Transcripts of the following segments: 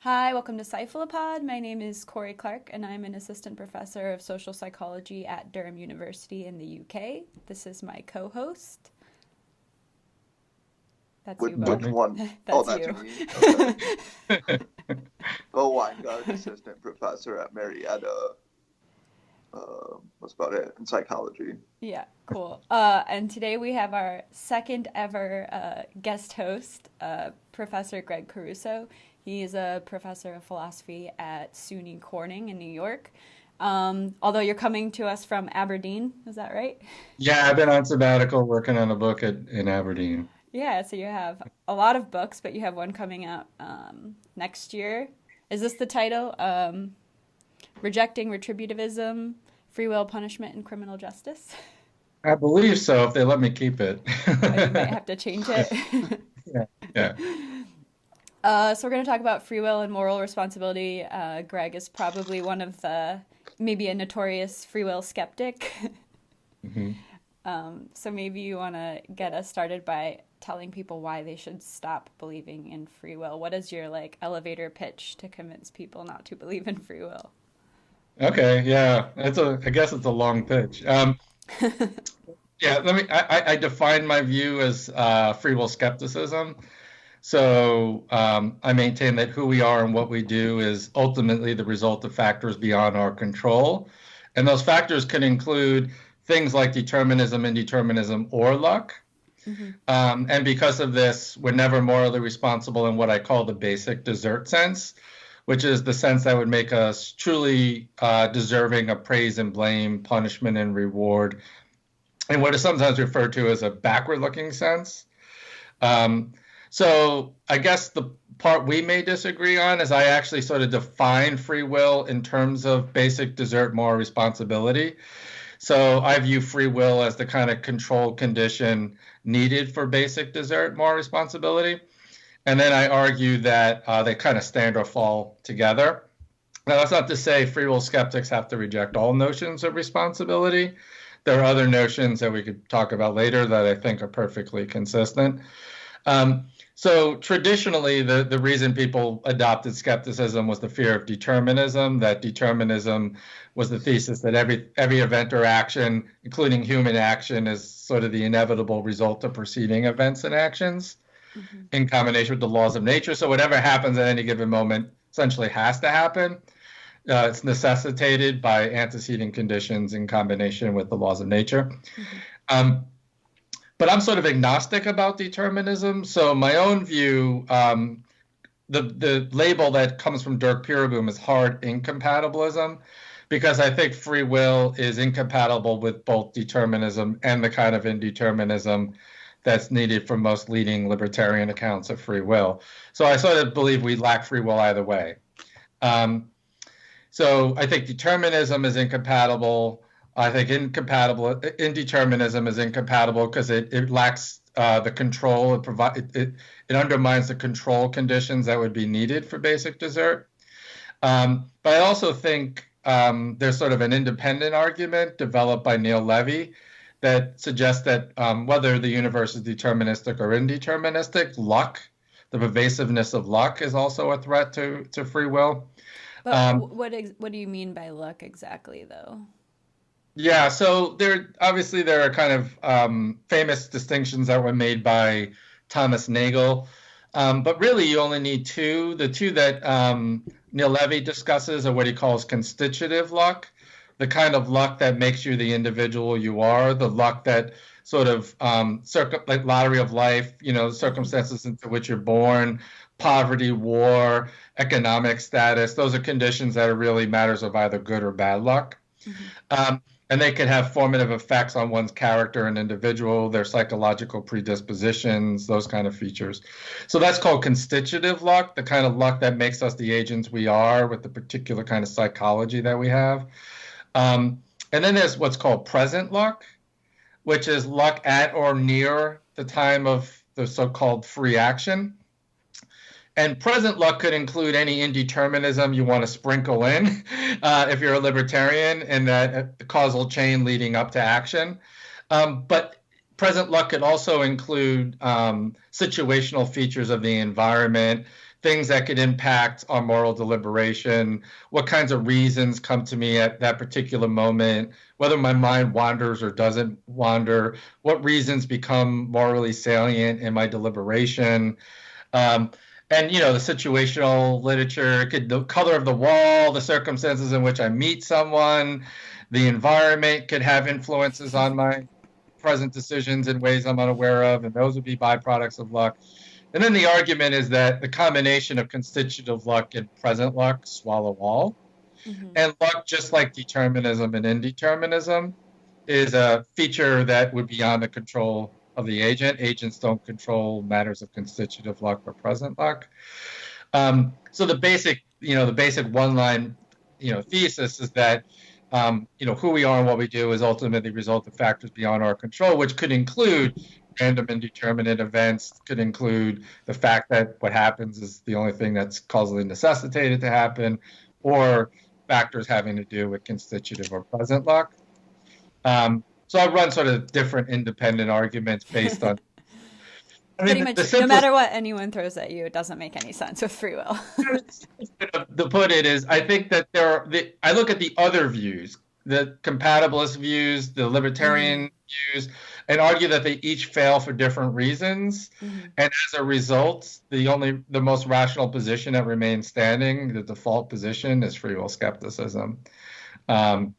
Hi, welcome to Psyphilopod. My name is Cory Clark, and I'm an assistant professor of social psychology at Durham University in the UK. This is my co-host. That's you, Bo. Which one? Oh, That's that's you. me. Okay. Oh, I'm an assistant professor at Marietta. That's about it in psychology. Yeah, cool. And today we have our second ever guest host, Professor Gregg Caruso. He's a professor of philosophy at SUNY Corning in New York. Although you're coming to us from Aberdeen, is that right? Yeah, I've been on sabbatical working on a book in Aberdeen. Yeah, so you have a lot of books, but you have one coming out next year. Is this the title? Rejecting Retributivism, Free Will, Punishment, and Criminal Justice? I believe so, if they let me keep it. Oh, you might have to change it. Yeah, yeah. So we're going to talk about free will and moral responsibility. Greg is probably one of maybe a notorious free will skeptic. hmm So maybe you want to get us started by telling people why they should stop believing in free will. What is your elevator pitch to convince people not to believe in free will? Okay, yeah. I guess it's a long pitch. Yeah, I define my view as free will skepticism. So I maintain that who we are and what we do is ultimately the result of factors beyond our control. And those factors can include things like determinism, indeterminism, or luck. Mm-hmm. And because of this, we're never morally responsible in what I call the basic desert sense, which is the sense that would make us truly deserving of praise and blame, punishment and reward, and what is sometimes referred to as a backward-looking sense. So I guess the part we may disagree on is I actually sort of define free will in terms of basic desert moral responsibility. So I view free will as the kind of control condition needed for basic desert moral responsibility. And then I argue that they kind of stand or fall together. Now, that's not to say free will skeptics have to reject all notions of responsibility. There are other notions that we could talk about later that I think are perfectly consistent. So traditionally, the reason people adopted skepticism was the fear of determinism, that determinism was the thesis that every event or action, including human action, is sort of the inevitable result of preceding events and actions Mm-hmm. in combination with the laws of nature. So whatever happens at any given moment essentially has to happen. It's necessitated by antecedent conditions in combination with the laws of nature. Mm-hmm. But I'm sort of agnostic about determinism. So my own view, the label that comes from Dirk Pereboom is hard incompatibilism, because I think free will is incompatible with both determinism and the kind of indeterminism that's needed for most leading libertarian accounts of free will. So I sort of believe we lack free will either way. So I think determinism is incompatible. I think indeterminism is incompatible because it lacks the control. It undermines the control conditions that would be needed for basic desert. But I also think there's sort of an independent argument developed by Neil Levy that suggests that whether the universe is deterministic or indeterministic, luck, the pervasiveness of luck, is also a threat to free will. But what do you mean by luck exactly, though? Yeah, so there are kind of famous distinctions that were made by Thomas Nagel, but really you only need two. The two that Neil Levy discusses are what he calls constitutive luck, the kind of luck that makes you the individual you are, the luck that sort of like lottery of life, circumstances into which you're born, poverty, war, economic status. Those are conditions that are really matters of either good or bad luck. Mm-hmm. And they can have formative effects on one's character and individual, their psychological predispositions, those kind of features. So that's called constitutive luck, the kind of luck that makes us the agents we are with the particular kind of psychology that we have. And then there's what's called present luck, which is luck at or near the time of the so-called free action. And present luck could include any indeterminism you want to sprinkle in if you're a libertarian, and that causal chain leading up to action. But present luck could also include situational features of the environment, things that could impact our moral deliberation, what kinds of reasons come to me at that particular moment, whether my mind wanders or doesn't wander, what reasons become morally salient in my deliberation. And, you know, the situational literature, the color of the wall, the circumstances in which I meet someone, the environment could have influences on my present decisions in ways I'm unaware of, and those would be byproducts of luck. And then the argument is that the combination of constitutive luck and present luck swallow all. Mm-hmm. And luck, just like determinism and indeterminism, is a feature that would be beyond the control of the agent. Agents don't control matters of constitutive luck or present luck. So the basic one-line, thesis is that, who we are and what we do is ultimately the result of factors beyond our control, which could include random indeterminate events, could include the fact that what happens is the only thing that's causally necessitated to happen, or factors having to do with constitutive or present luck. So I run sort of different independent arguments based on. Pretty much, no matter what anyone throws at you, it doesn't make any sense with free will. To put it is, I think that I look at the other views, the compatibilist views, the libertarian views, and argue that they each fail for different reasons. Mm-hmm. And as a result, the most rational position that remains standing, the default position, is free will skepticism. And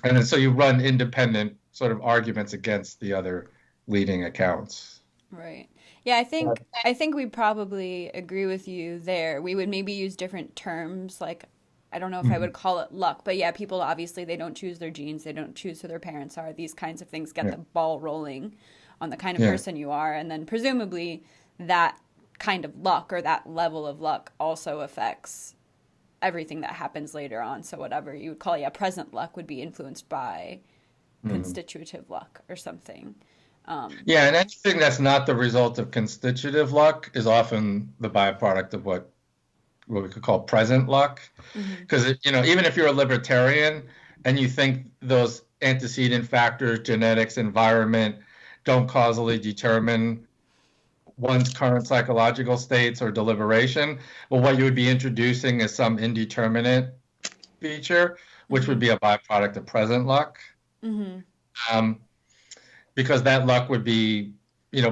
then so you run independent sort of arguments against the other leading accounts. Right. Yeah, I think we probably agree with you there. We would maybe use different terms, like, I don't know if I would call it luck, but yeah, people obviously, they don't choose their genes, they don't choose who their parents are. These kinds of things get the ball rolling on the kind of person you are, and then presumably that kind of luck or that level of luck also affects everything that happens later on. So whatever you would call present luck would be influenced by constitutive luck or something. And anything that's not the result of constitutive luck is often the byproduct of what we could call present luck. Because, even if you're a libertarian and you think those antecedent factors, genetics, environment, don't causally determine one's current psychological states or deliberation, well, what you would be introducing is some indeterminate feature, which would be a byproduct of present luck. Because that luck would be,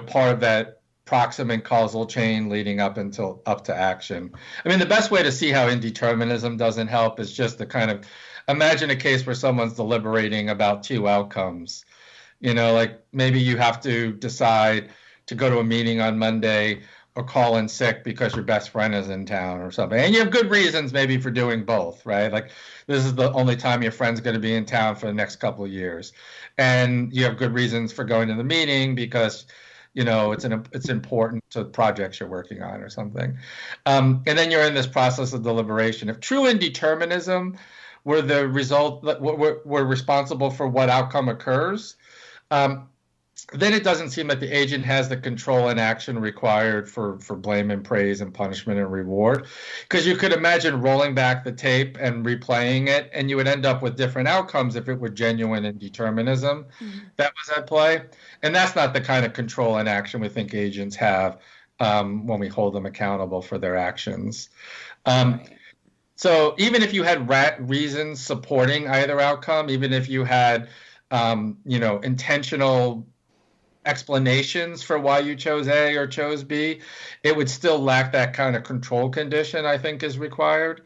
part of that proximate causal chain leading up to action. I mean, the best way to see how indeterminism doesn't help is just to kind of imagine a case where someone's deliberating about two outcomes. Like maybe you have to decide to go to a meeting on Monday or call in sick because your best friend is in town or something. And you have good reasons maybe for doing both, right? Like this is the only time your friend's going to be in town for the next couple of years. And you have good reasons for going to the meeting because, it's important to projects you're working on or something. And then you're in this process of deliberation. If true indeterminism were the result, were responsible for what outcome occurs, then it doesn't seem that the agent has the control and action required for blame and praise and punishment and reward. Because you could imagine rolling back the tape and replaying it, and you would end up with different outcomes if it were genuine indeterminism that was at play. And that's not the kind of control and action we think agents have when we hold them accountable for their actions. So even if you had reasons supporting either outcome, even if you had intentional explanations for why you chose A or chose B, it would still lack that kind of control condition I think is required.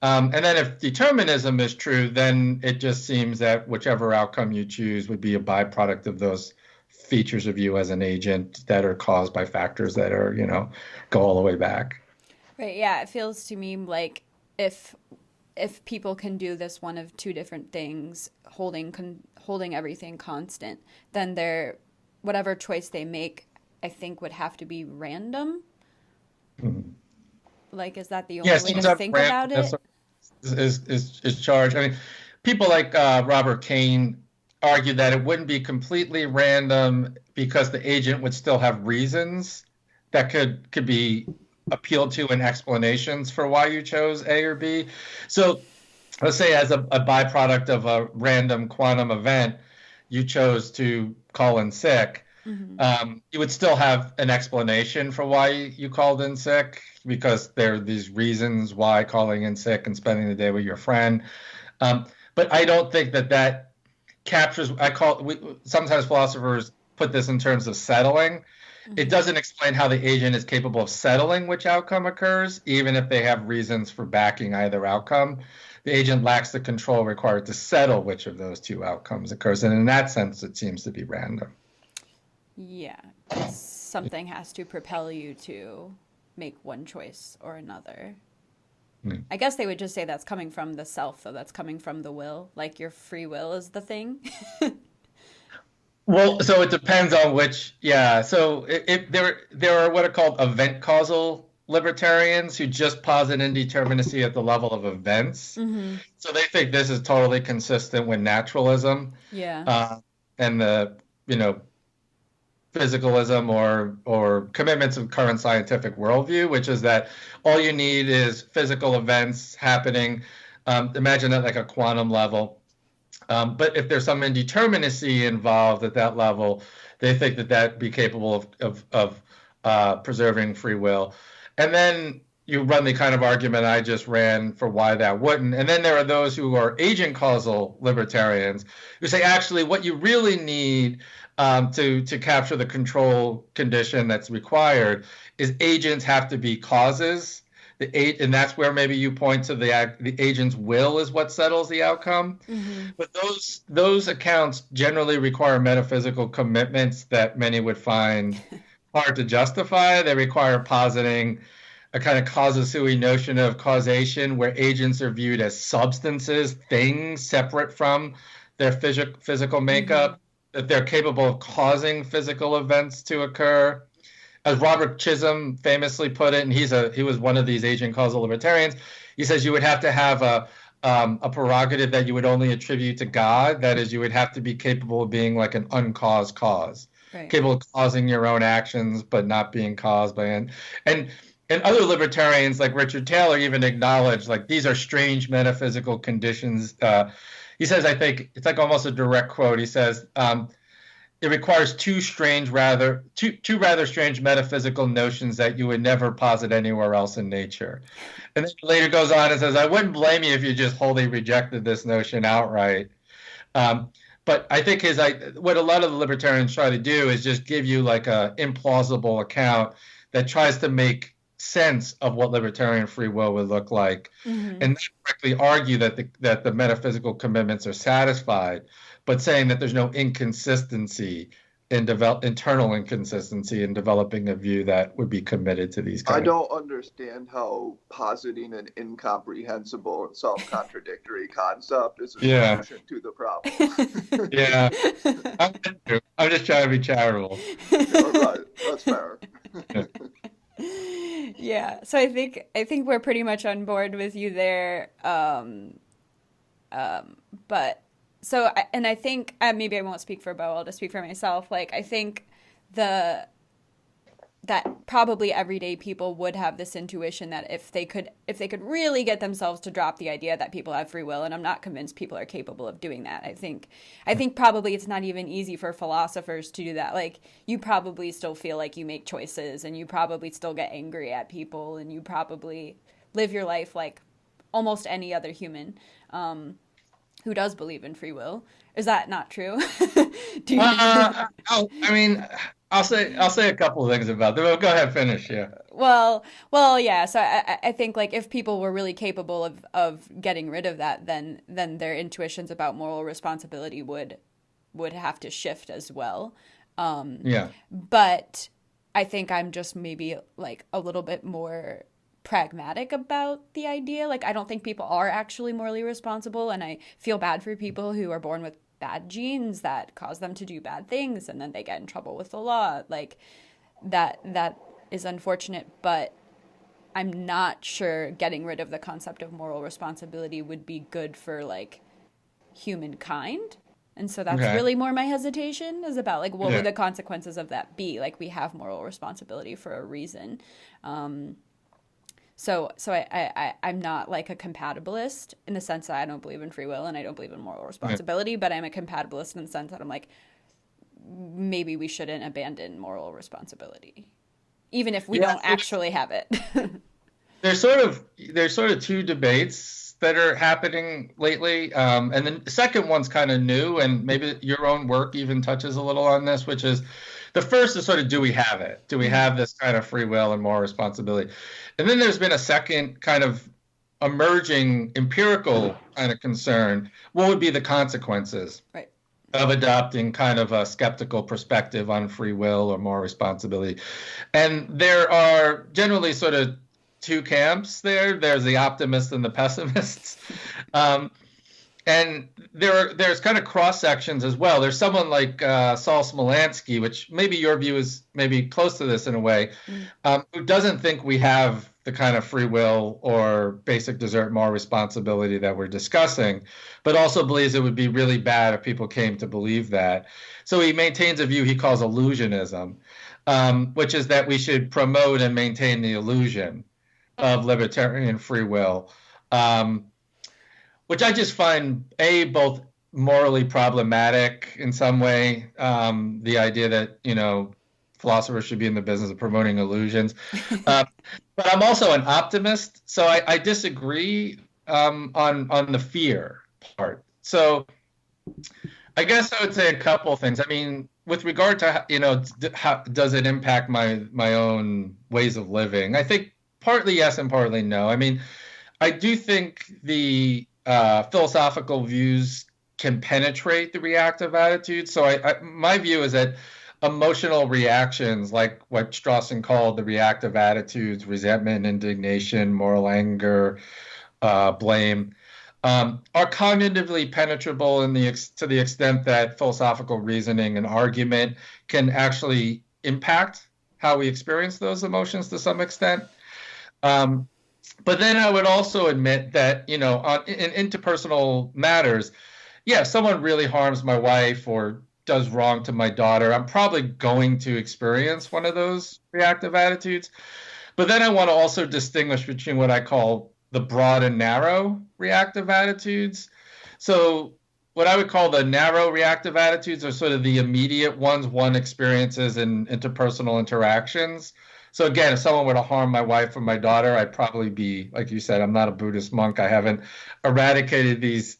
And then if determinism is true, then it just seems that whichever outcome you choose would be a byproduct of those features of you as an agent that are caused by factors that are, go all the way back. Right. Yeah. It feels to me like if people can do this one of two different things, holding everything constant, then whatever choice they make, I think would have to be random. Like, is that the only way to think about it? Is charged. I mean, people like Robert Kane argue that it wouldn't be completely random because the agent would still have reasons that could be appealed to in explanations for why you chose A or B. So let's say as a byproduct of a random quantum event, you chose to call in sick. You would still have an explanation for why you called in sick, because there are these reasons why calling in sick and spending the day with your friend. But I don't think that captures, sometimes philosophers put this in terms of settling. It doesn't explain how the agent is capable of settling which outcome occurs, even if they have reasons for backing either outcome. The agent lacks the control required to settle which of those two outcomes occurs. And in that sense, it seems to be random. Yeah, something has to propel you to make one choice or another. I guess they would just say that's coming from the self, though. That's coming from the will. Like your free will is the thing. Well, so it depends on which, yeah. So there are what are called event causal libertarians who just posit indeterminacy at the level of events. Mm-hmm. So they think this is totally consistent with naturalism. Yeah. And the, physicalism or commitments of current scientific worldview, which is that all you need is physical events happening. Imagine it like a quantum level. But if there's some indeterminacy involved at that level, they think that be capable of preserving free will. And then you run the kind of argument I just ran for why that wouldn't. And then there are those who are agent causal libertarians who say, actually, what you really need to capture the control condition that's required is agents have to be causes. And that's where maybe you point to the agent's will is what settles the outcome. Mm-hmm. But those accounts generally require metaphysical commitments that many would find hard to justify. They require positing a kind of causa sui notion of causation, where agents are viewed as substances, things separate from their physical makeup, mm-hmm. that they're capable of causing physical events to occur. As Robert Chisholm famously put it, and he was one of these agent causal libertarians, he says you would have to have a prerogative that you would only attribute to God. That is, you would have to be capable of being like an uncaused cause, right. Capable of causing your own actions, but not being caused by it. And other libertarians like Richard Taylor even acknowledge like these are strange metaphysical conditions. He says, I think it's like almost a direct quote. He says, it requires two rather strange metaphysical notions that you would never posit anywhere else in nature. And then he later goes on and says, I wouldn't blame you if you just wholly rejected this notion outright. But I think what a lot of the libertarians try to do is just give you like a implausible account that tries to make sense of what libertarian free will would look like, mm-hmm. and not directly argue that the metaphysical commitments are satisfied, but saying that there's no inconsistency internal inconsistency in developing a view that would be committed to these kinds. I don't understand how positing an incomprehensible and self-contradictory concept is a solution to the problem. Yeah, I'm just trying to be charitable. Right, that's fair. Yeah, so I think we're pretty much on board with you there. But so, and I think maybe I won't speak for Bo. I'll just speak for myself. Like, I think that probably everyday people would have this intuition that if they could really get themselves to drop the idea that people have free will, and I'm not convinced people are capable of doing that. I think probably it's not even easy for philosophers to do that. Like, you probably still feel like you make choices, and you probably still get angry at people, and you probably live your life like almost any other human who does believe in free will. Is that not true? Do you... I'll say a couple of things about that. Go ahead, finish. Yeah. Well, yeah. So I think like if people were really capable of getting rid of that, then their intuitions about moral responsibility would have to shift as well. Yeah. But I think I'm just maybe like a little bit more pragmatic about the idea. Like, I don't think people are actually morally responsible, and I feel bad for people who are born with bad genes that cause them to do bad things, and then they get in trouble with the law. Like, that is unfortunate, but I'm not sure getting rid of the concept of moral responsibility would be good for like humankind. And so that's really more my hesitation is about like what would the consequences of that be? Like, we have moral responsibility for a reason. So I'm not like a compatibilist in the sense that I don't believe in free will and I don't believe in moral responsibility, but I'm a compatibilist in the sense that I'm like, maybe we shouldn't abandon moral responsibility, even if we don't actually have it. There's sort of two debates that are happening lately, and then the second one's kind of new, and maybe your own work even touches a little on this, which is the first is sort of, do we have it? Do we have this kind of free will and moral responsibility? And then there's been a second kind of emerging empirical kind of concern. What would be the consequences of adopting kind of a skeptical perspective on free will or moral responsibility? And there are generally sort of two camps there. There's the optimists and the pessimists. And there's kind of cross sections as well. There's someone like Saul Smolansky, which maybe your view is maybe close to this in a way, who doesn't think we have the kind of free will or basic desert moral responsibility that we're discussing, but also believes it would be really bad if people came to believe that. So he maintains a view he calls illusionism, which is that we should promote and maintain the illusion of libertarian free will, which I just find, both morally problematic in some way, the idea that, philosophers should be in the business of promoting illusions. But I'm also an optimist, so I disagree on the fear part. So I guess I would say a couple things. I mean, with regard to, how does it impact my own ways of living? I think partly yes and partly no. I mean, I do think the philosophical views can penetrate the reactive attitude. So my view is that emotional reactions, like what Strawson called the reactive attitudes, resentment, indignation, moral anger, blame, are cognitively penetrable to the extent that philosophical reasoning and argument can actually impact how we experience those emotions to some extent. But then I would also admit that, in interpersonal matters, if someone really harms my wife or does wrong to my daughter, I'm probably going to experience one of those reactive attitudes. But then I want to also distinguish between what I call the broad and narrow reactive attitudes. So what I would call the narrow reactive attitudes are sort of the immediate ones one experiences in interpersonal interactions. So again, if someone were to harm my wife or my daughter, I'd probably be, like you said, I'm not a Buddhist monk. I haven't eradicated these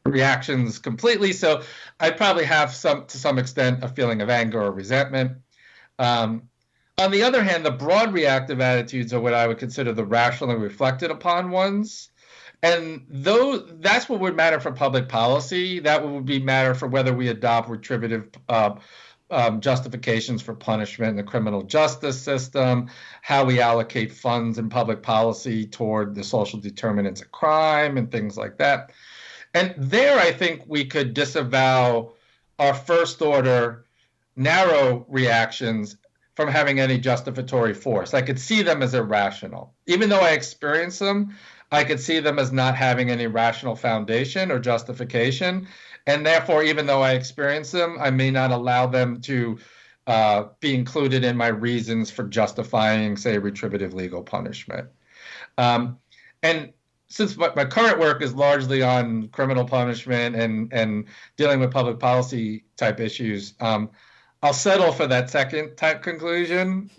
reactions completely. So I'd probably have to some extent, a feeling of anger or resentment. On the other hand, the broad reactive attitudes are what I would consider the rationally reflected upon ones. And that's what would matter for public policy. That would be matter for whether we adopt retributive justifications for punishment in the criminal justice system, how we allocate funds in public policy toward the social determinants of crime and things like that. And there, I think we could disavow our first order narrow reactions from having any justificatory force. I could see them as irrational. Even though I experience them, I could see them as not having any rational foundation or justification. And therefore, even though I experience them, I may not allow them to be included in my reasons for justifying, say, retributive legal punishment. And since my current work is largely on criminal punishment and dealing with public policy type issues, I'll settle for that second type conclusion.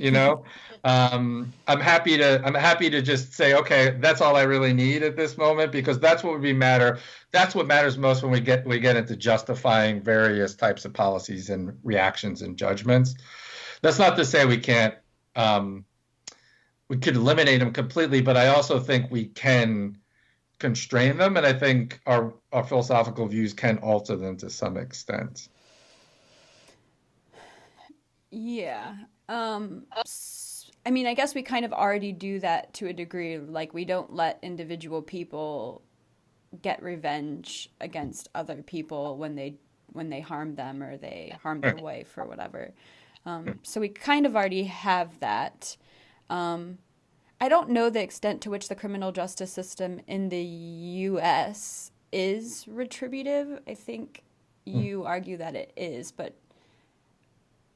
I'm happy to just say, okay, that's all I really need at this moment, because that's what would matter. That's what matters most when we get into justifying various types of policies and reactions and judgments. That's not to say we can't. We could eliminate them completely, but I also think we can constrain them, and I think our philosophical views can alter them to some extent. Yeah. I mean, I guess we kind of already do that to a degree. Like, we don't let individual people get revenge against other people when they harm them or they harm their wife or whatever. So we kind of already have that. I don't know the extent to which the criminal justice system in the U.S. is retributive. I think you argue that it is, but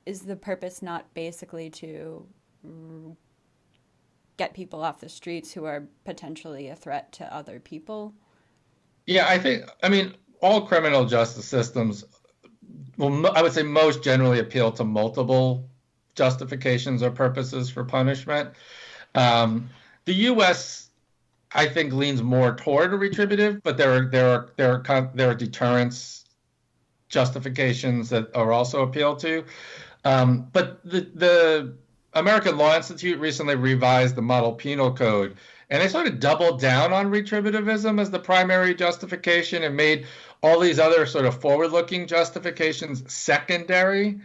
is the purpose not basically to get people off the streets who are potentially a threat to other people? Yeah, I mean, all criminal justice systems, I would say most generally appeal to multiple justifications or purposes for punishment. The U.S., I think, leans more toward a retributive, but there are deterrence justifications that are also appealed to. But the American Law Institute recently revised the Model Penal Code, and they sort of doubled down on retributivism as the primary justification and made all these other sort of forward-looking justifications secondary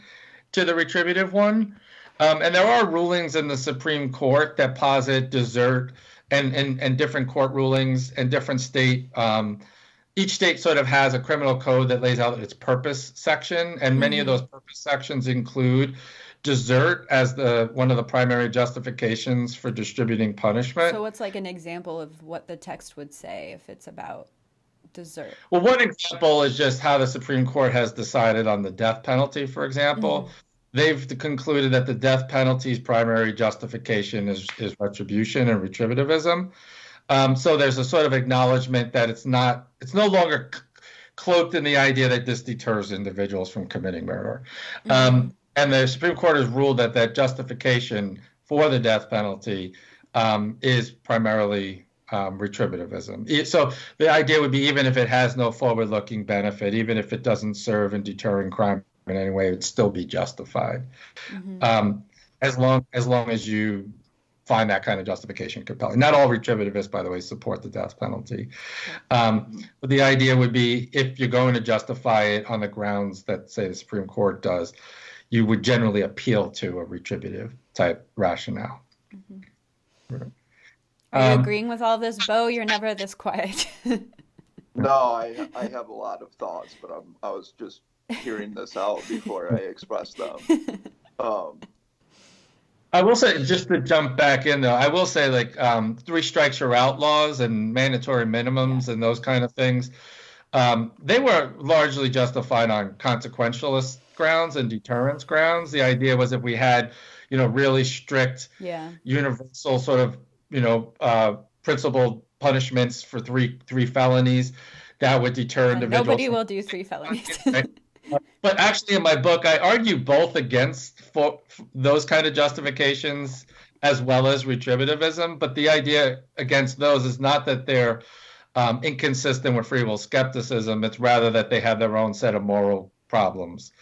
to the retributive one. And there are rulings in the Supreme Court that posit desert and different court rulings and different state. Each state sort of has a criminal code that lays out its purpose section, and many of those purpose sections include desert as one of the primary justifications for distributing punishment. So what's like an example of what the text would say if it's about desert? Well, one example is just how the Supreme Court has decided on the death penalty, for example. They've concluded that the death penalty's primary justification is retribution and retributivism. So there's a sort of acknowledgement that it's no longer cloaked in the idea that this deters individuals from committing murder. And the Supreme Court has ruled that justification for the death penalty is primarily retributivism. So the idea would be, even if it has no forward-looking benefit, even if it doesn't serve in deterring crime in any way, it would still be justified, as long as you find that kind of justification compelling. Not all retributivists, by the way, support the death penalty. But the idea would be, if you're going to justify it on the grounds that, say, the Supreme Court does, you would generally appeal to a retributive type rationale. Are you agreeing with all this, Bo? You're never this quiet. No, I have a lot of thoughts, but I was just hearing this out before I express them. I will say, just to jump back in, though, I will say, like, 3 strikes or outlaws and mandatory minimums and those kind of things, they were largely justified on consequentialist grounds and deterrence grounds. The idea was, if we had, really strict, universal sort of, principled punishments for three felonies, that would deter individuals. Nobody will do 3 felonies. But actually, in my book, I argue both against those kind of justifications as well as retributivism. But the idea against those is not that they're inconsistent with free will skepticism. It's rather that they have their own set of moral problems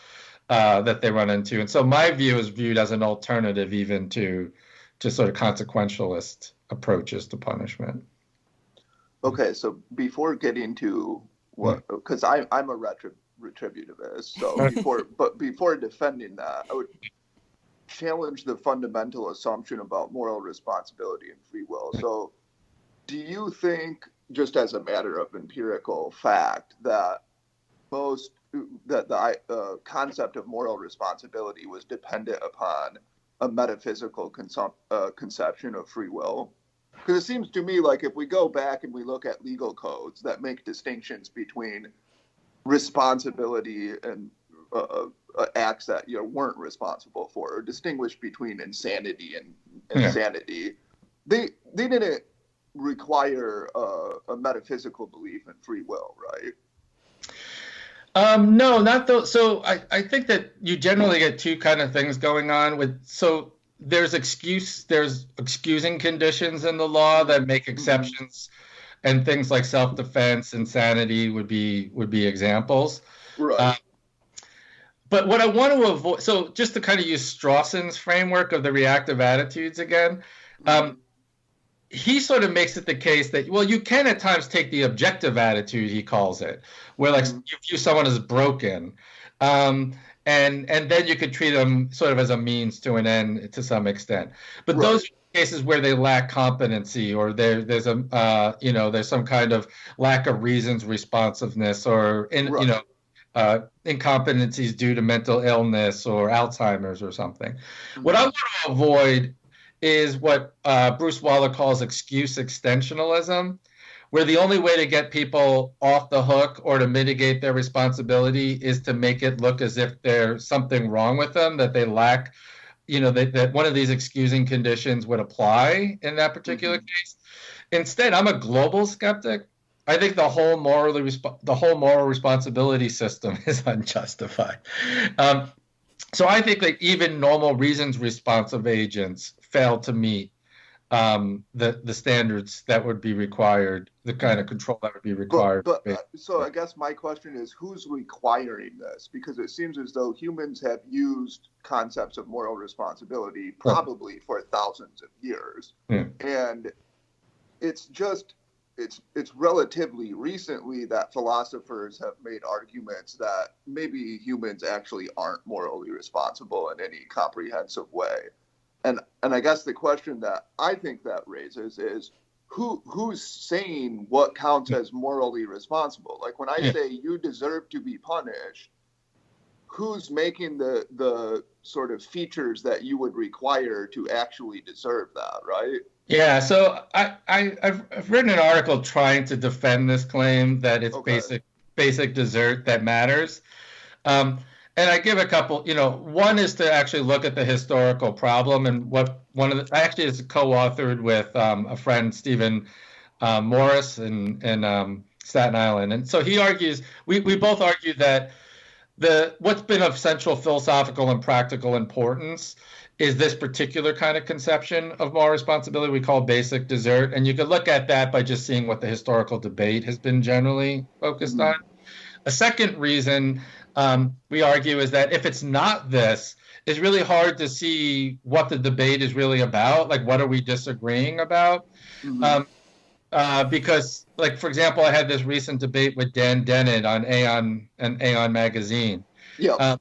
that they run into. And so my view is viewed as an alternative even to sort of consequentialist approaches to punishment. Okay, so before getting to what, because I'm a retributivist, so before defending that, I would challenge the fundamental assumption about moral responsibility and free will. So do you think, just as a matter of empirical fact, that the concept of moral responsibility was dependent upon a metaphysical conception of free will? Because it seems to me like, if we go back and we look at legal codes that make distinctions between responsibility and acts that you weren't responsible for, or distinguish between insanity and insanity, they didn't require a metaphysical belief in free will, right? No, not those. So I think that you generally get 2 kind of things going on with. So there's excusing conditions in the law that make exceptions, and things like self-defense, insanity would be examples. Right. But what I want to avoid, so just to kind of use Strawson's framework of the reactive attitudes again, he sort of makes it the case that, well, you can at times take the objective attitude, he calls it, where like you view someone as broken, and then you could treat them sort of as a means to an end to some extent. But those are cases where they lack competency, or there's some kind of lack of reasons, responsiveness, or incompetencies due to mental illness or Alzheimer's or something. What I want to avoid is what Bruce Waller calls excuse extensionalism, where the only way to get people off the hook or to mitigate their responsibility is to make it look as if there's something wrong with them, that they lack, that one of these excusing conditions would apply in that particular case. Instead, I'm a global skeptic. I think the whole moral responsibility system is unjustified. So I think that even normal reasons responsive agents fail to meet the standards that would be required, the kind of control that would be required. So I guess my question is, who's requiring this? Because it seems as though humans have used concepts of moral responsibility probably for thousands of years. Yeah. And it's relatively recently that philosophers have made arguments that maybe humans actually aren't morally responsible in any comprehensive way. And I guess the question that I think that raises is who's saying what counts as morally responsible? Like when I say you deserve to be punished, who's making the sort of features that you would require to actually deserve that, right? Yeah, so I've written an article trying to defend this claim that it's basic desert that matters. And I give a couple, one is to actually look at the historical problem and I actually is co-authored with a friend, Stephen Morris in Staten Island. And so he argues, we both argue that what's been of central philosophical and practical importance is this particular kind of conception of moral responsibility we call basic desert. And you could look at that by just seeing what the historical debate has been generally focused on. A second reason we argue is that if it's not this, it's really hard to see what the debate is really about. Like, what are we disagreeing about? Because, like, for example, I had this recent debate with Dan Dennett on Aeon magazine. Yeah.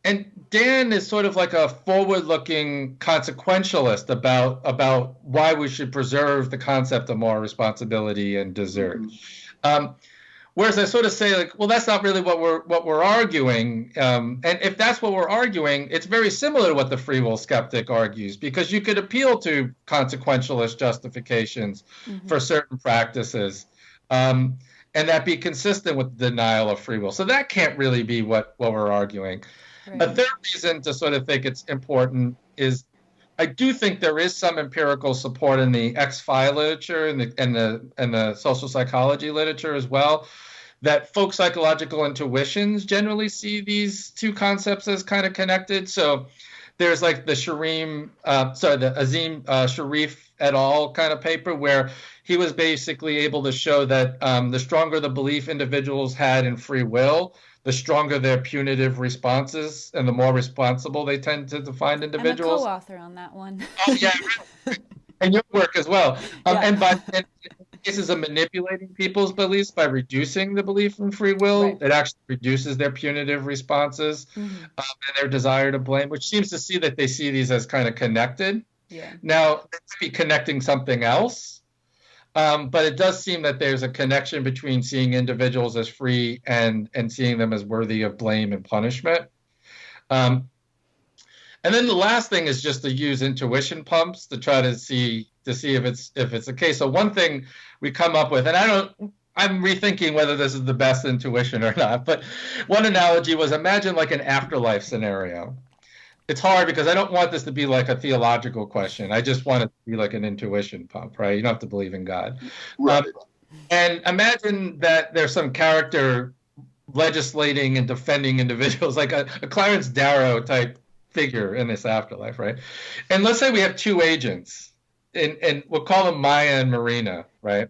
And Dan is sort of like a forward-looking consequentialist about why we should preserve the concept of moral responsibility and desert. Whereas I sort of say, like, well, that's not really what we're arguing. And if that's what we're arguing, it's very similar to what the free will skeptic argues, because you could appeal to consequentialist justifications for certain practices, and that be consistent with the denial of free will. So that can't really be what we're arguing. Right. A third reason to sort of think it's important is I do think there is some empirical support in the ex-fi literature and the social psychology literature as well, that folk psychological intuitions generally see these two concepts as kind of connected. So there's like the Azim Sharif et al. Kind of paper where he was basically able to show that the stronger the belief individuals had in free will, the stronger their punitive responses and the more responsible they tend to find individuals. I'm a co-author on that one. Oh, yeah. And your work as well. And in cases of manipulating people's beliefs by reducing the belief in free will, it actually reduces their punitive responses and their desire to blame, which seems to see that they see these as kind of connected. Yeah. Now, they might be connecting something else. But it does seem that there's a connection between seeing individuals as free and seeing them as worthy of blame and punishment. And then the last thing is just to use intuition pumps to try to see if it's the case. So one thing we come up with, and I'm rethinking whether this is the best intuition or not, but one analogy was imagine like an afterlife scenario. It's hard because I don't want this to be like a theological question. I just want it to be like an intuition pump, right? You don't have to believe in God. Right. And imagine that there's some character legislating and defending individuals, like a Clarence Darrow type figure in this afterlife, right? And let's say we have two agents, and we'll call them Maya and Marina, right?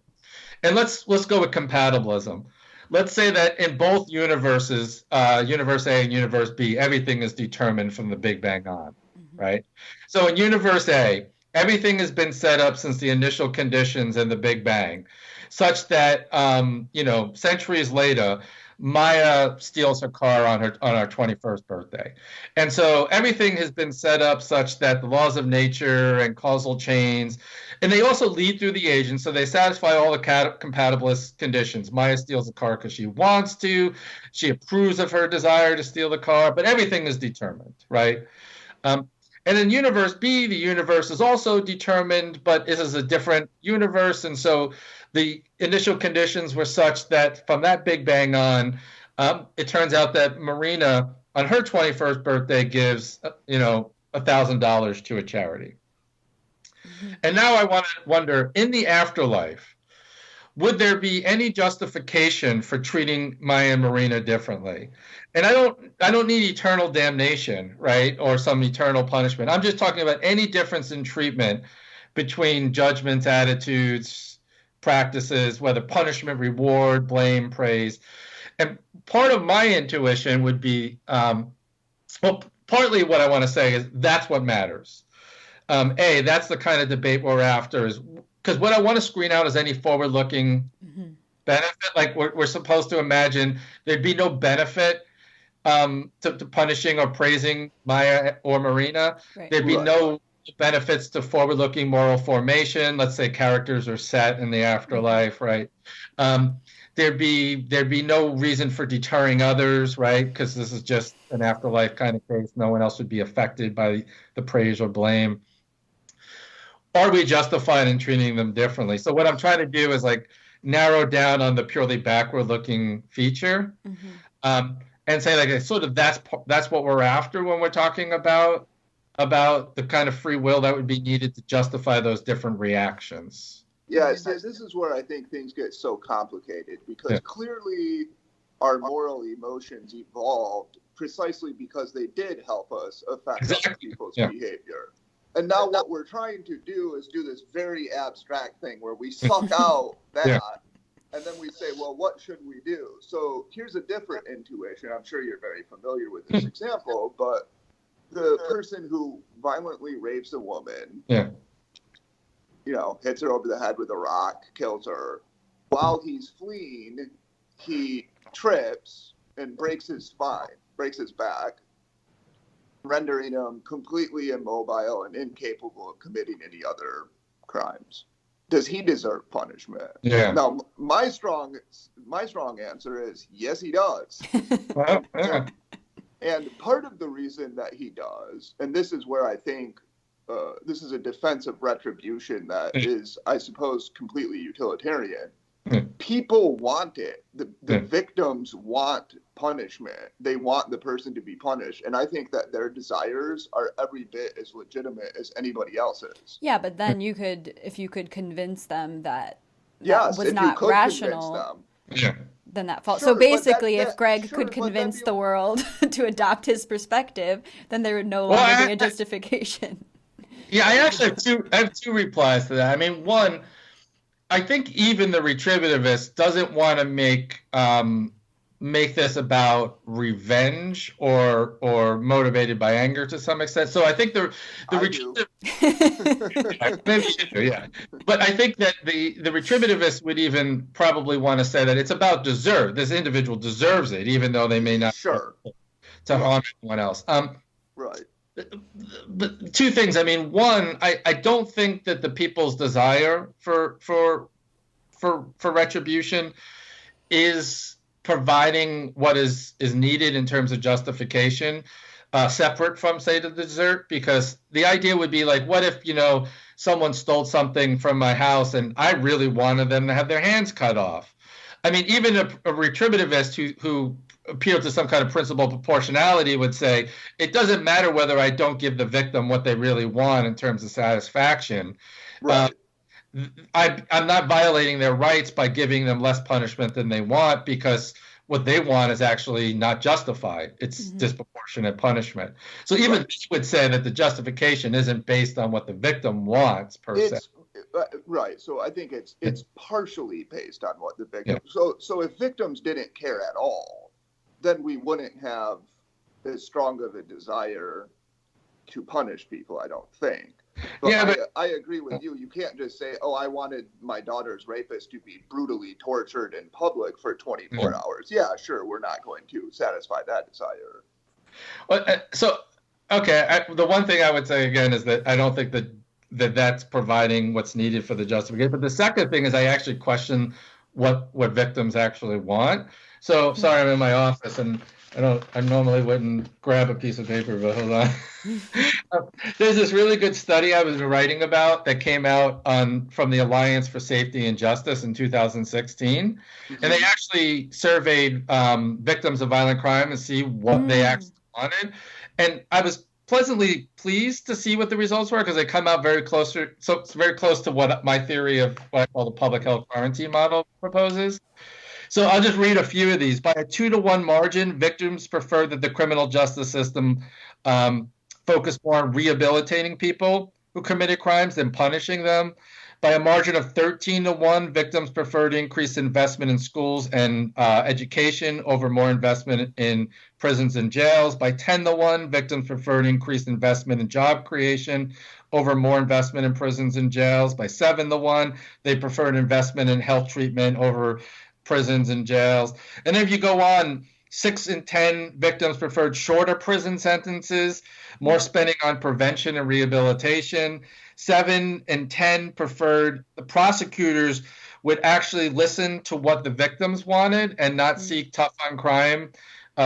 And let's go with compatibilism. Let's say that in both universes, universe A and universe B, everything is determined from the Big Bang on, right? So in universe A, everything has been set up since the initial conditions in the Big Bang, such that, centuries later, Maya steals her car on her 21st birthday. And so everything has been set up such that the laws of nature and causal chains, and they also lead through the agents, so they satisfy all the compatibilist conditions. Maya steals the car because she wants to. She approves of her desire to steal the car, but everything is determined, right? And in universe B, the universe is also determined, but this is a different universe, and so the initial conditions were such that from that Big Bang on, it turns out that Marina, on her 21st birthday, gives, $1,000 to a charity. And now I want to wonder, in the afterlife, would there be any justification for treating Maya and Marina differently? And I don't need eternal damnation, right, or some eternal punishment. I'm just talking about any difference in treatment between judgments, attitudes, practices, whether punishment, reward, blame, praise. And part of my intuition would be, well, partly what I want to say is that's what matters. That's the kind of debate we're after, is because what I want to screen out is any forward-looking benefit. Like we're supposed to imagine there'd be no benefit to punishing or praising Maya or Marina. Right. There'd be no benefits to forward-looking moral formation. Let's say characters are set in the afterlife, right? There'd be no reason for deterring others, right? Because this is just an afterlife kind of case. No one else would be affected by the praise or blame. Are we justified in treating them differently? So what I'm trying to do is like narrow down on the purely backward-looking feature, and say like sort of that's what we're after when we're talking about the kind of free will that would be needed to justify those different reactions. Yeah, so this is where I think things get so complicated, because clearly our moral emotions evolved precisely because they did help us affect other people's behavior. And now what we're trying to do is do this very abstract thing where we suck out that, and then we say, well, what should we do? So here's a different intuition. I'm sure you're very familiar with this example, but the person who violently rapes a woman, hits her over the head with a rock, kills her. While he's fleeing, he trips and breaks his spine, breaks his back, rendering him completely immobile and incapable of committing any other crimes. Does he deserve punishment? Yeah. Now, my strong answer is yes, he does. And part of the reason that he does, and this is where I think this is a defense of retribution that is, I suppose, completely utilitarian. People want it. The victims want punishment. They want the person to be punished. And I think that their desires are every bit as legitimate as anybody else's. Yeah, but then if you could convince them that was not rational, then that falls. Sure, so basically, if Gregg could convince the world to adopt his perspective, then there would no longer be a justification. Yeah, I actually have two replies to that. I mean, one, I think even the retributivist doesn't want to make this about revenge or motivated by anger to some extent. So I think the retributive, maybe you do, yeah. But I think that the retributivist would even probably want to say that it's about deserve. This individual deserves it, even though they may not to harm anyone else. Right. But two things. I mean, one, I don't think that the people's desire for retribution is providing what is needed in terms of justification, separate from, say, the desert, because the idea would be like, what if, someone stole something from my house and I really wanted them to have their hands cut off? I mean, even a retributivist who appeal to some kind of principle of proportionality would say, it doesn't matter whether I don't give the victim what they really want in terms of satisfaction. Right. I'm not violating their rights by giving them less punishment than they want, because what they want is actually not justified. It's disproportionate punishment. So even this would say that the justification isn't based on what the victim wants per se. Right. So I think it's partially based on what the victim. So if victims didn't care at all, then we wouldn't have as strong of a desire to punish people, I don't think. But I agree with you. You can't just say, oh, I wanted my daughter's rapist to be brutally tortured in public for 24 hours. Yeah, sure, we're not going to satisfy that desire. Well, the one thing I would say again is that I don't think that's providing what's needed for the justification. But the second thing is I actually question what victims actually want. So sorry, I'm in my office and I normally wouldn't grab a piece of paper, but hold on. There's this really good study I was writing about that came out from the Alliance for Safety and Justice in 2016. And they actually surveyed victims of violent crime and see what they actually wanted. And I was pleasantly pleased to see what the results were because they come out very close to what my theory of what I call the public health quarantine model proposes. So I'll just read a few of these. By a 2-to-1 margin, victims preferred that the criminal justice system focus more on rehabilitating people who committed crimes than punishing them. By a margin of 13-to-1, victims preferred increased investment in schools and education over more investment in prisons and jails. By 10-to-1, victims preferred increased investment in job creation over more investment in prisons and jails. By 7-to-1, they preferred investment in health treatment over prisons and jails. And then if you go on, 6 in 10 victims preferred shorter prison sentences, more spending on prevention and rehabilitation. 7 in 10 preferred the prosecutors would actually listen to what the victims wanted and not seek tough on crime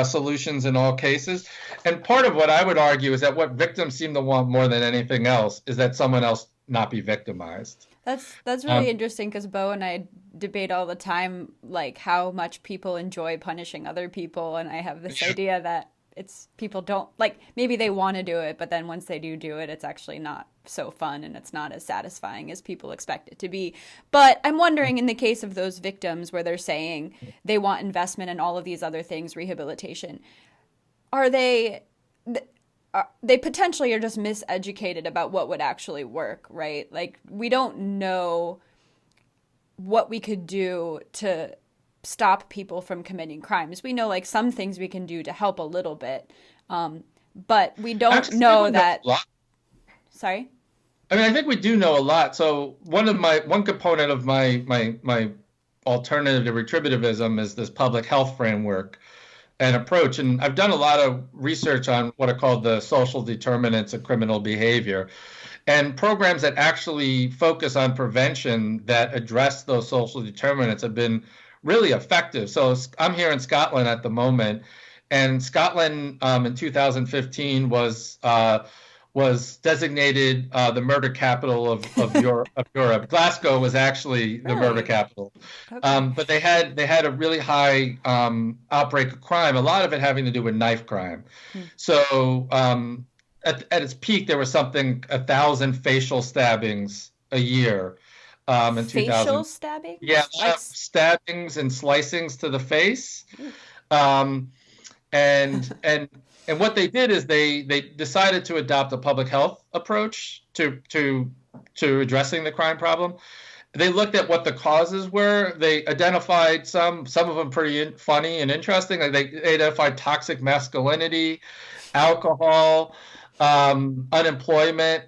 solutions in all cases. And part of what I would argue is that what victims seem to want more than anything else is that someone else not be victimized. That's really interesting because Bo and I debate all the time, like how much people enjoy punishing other people, and I have this idea that it's people don't like maybe they want to do it, but then once they do it, it's actually not so fun and it's not as satisfying as people expect it to be. But I'm wondering, in the case of those victims where they're saying they want investment in all of these other things, rehabilitation, are they potentially are just miseducated about what would actually work, right? Like, we don't know what we could do to stop people from committing crimes. We know, like, some things we can do to help a little bit, but we don't know that. Sorry? I mean, I think we do know a lot. So one component of my alternative to retributivism is this public health framework and approach. And I've done a lot of research on what are called the social determinants of criminal behavior, and programs that actually focus on prevention that address those social determinants have been really effective. So I'm here in Scotland at the moment, and Scotland in 2015 was designated the murder capital of Europe. Glasgow was actually the murder capital, but they had a really high outbreak of crime. A lot of it having to do with knife crime. So at its peak, there was 1,000 facial stabbings a year. In 2000. Facial stabbings? Yeah, stabbings and slicings to the face. And what they did is they decided to adopt a public health approach to addressing the crime problem. They looked at what the causes were. They identified some of them pretty funny and interesting. Like they identified toxic masculinity, alcohol, unemployment,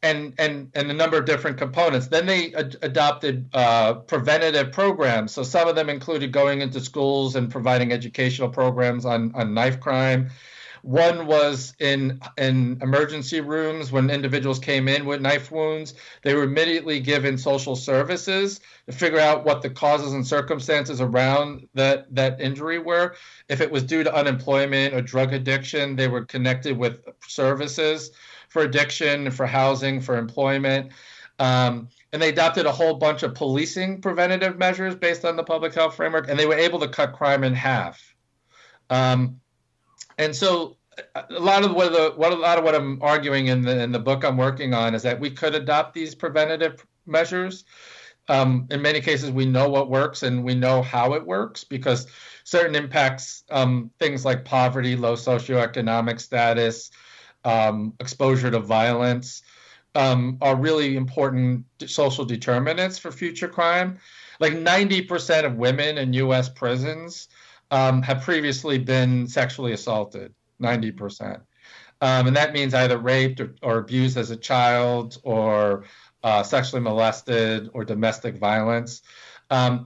and a number of different components. Then they adopted preventative programs. So some of them included going into schools and providing educational programs on knife crime. One was in emergency rooms when individuals came in with knife wounds. They were immediately given social services to figure out what the causes and circumstances around that injury were. If it was due to unemployment or drug addiction, they were connected with services for addiction, for housing, for employment. And they adopted a whole bunch of policing preventative measures based on the public health framework, and they were able to cut crime in half. And so a lot of what I'm arguing in the book I'm working on is that we could adopt these preventative measures. In many cases, we know what works and we know how it works because certain impacts, things like poverty, low socioeconomic status, exposure to violence, are really important social determinants for future crime. Like 90% of women in U.S. prisons have previously been sexually assaulted, 90%. And that means either raped or abused as a child or sexually molested or domestic violence. And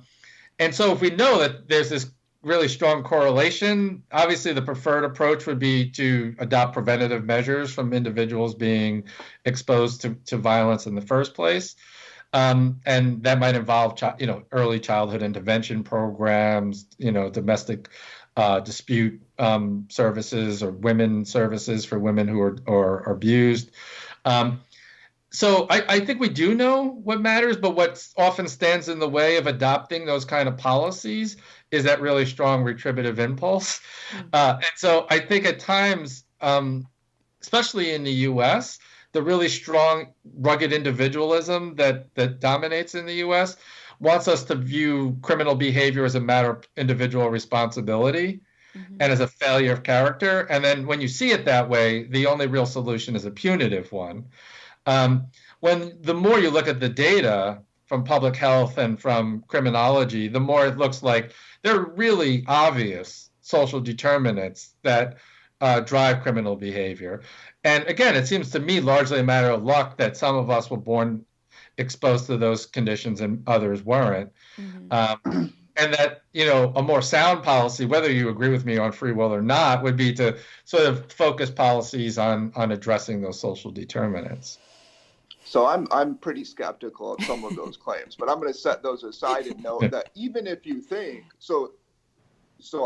so if we know that there's this really strong correlation, obviously the preferred approach would be to adopt preventative measures from individuals being exposed to violence in the first place. And that might involve, early childhood intervention programs, domestic dispute services or women services for women who are abused. So I think we do know what matters, but what often stands in the way of adopting those kind of policies is that really strong retributive impulse. And so I think at times especially in the U.S., the really strong, rugged individualism that dominates in the U.S. wants us to view criminal behavior as a matter of individual responsibility and as a failure of character. And then when you see it that way, the only real solution is a punitive one. When the more you look at the data from public health and from criminology, the more it looks like there are really obvious social determinants that drive criminal behavior. And again, it seems to me largely a matter of luck that some of us were born exposed to those conditions and others weren't. And that, a more sound policy, whether you agree with me on free will or not, would be to sort of focus policies on addressing those social determinants. So I'm pretty skeptical of some of those claims, but I'm going to set those aside and note that even if you think so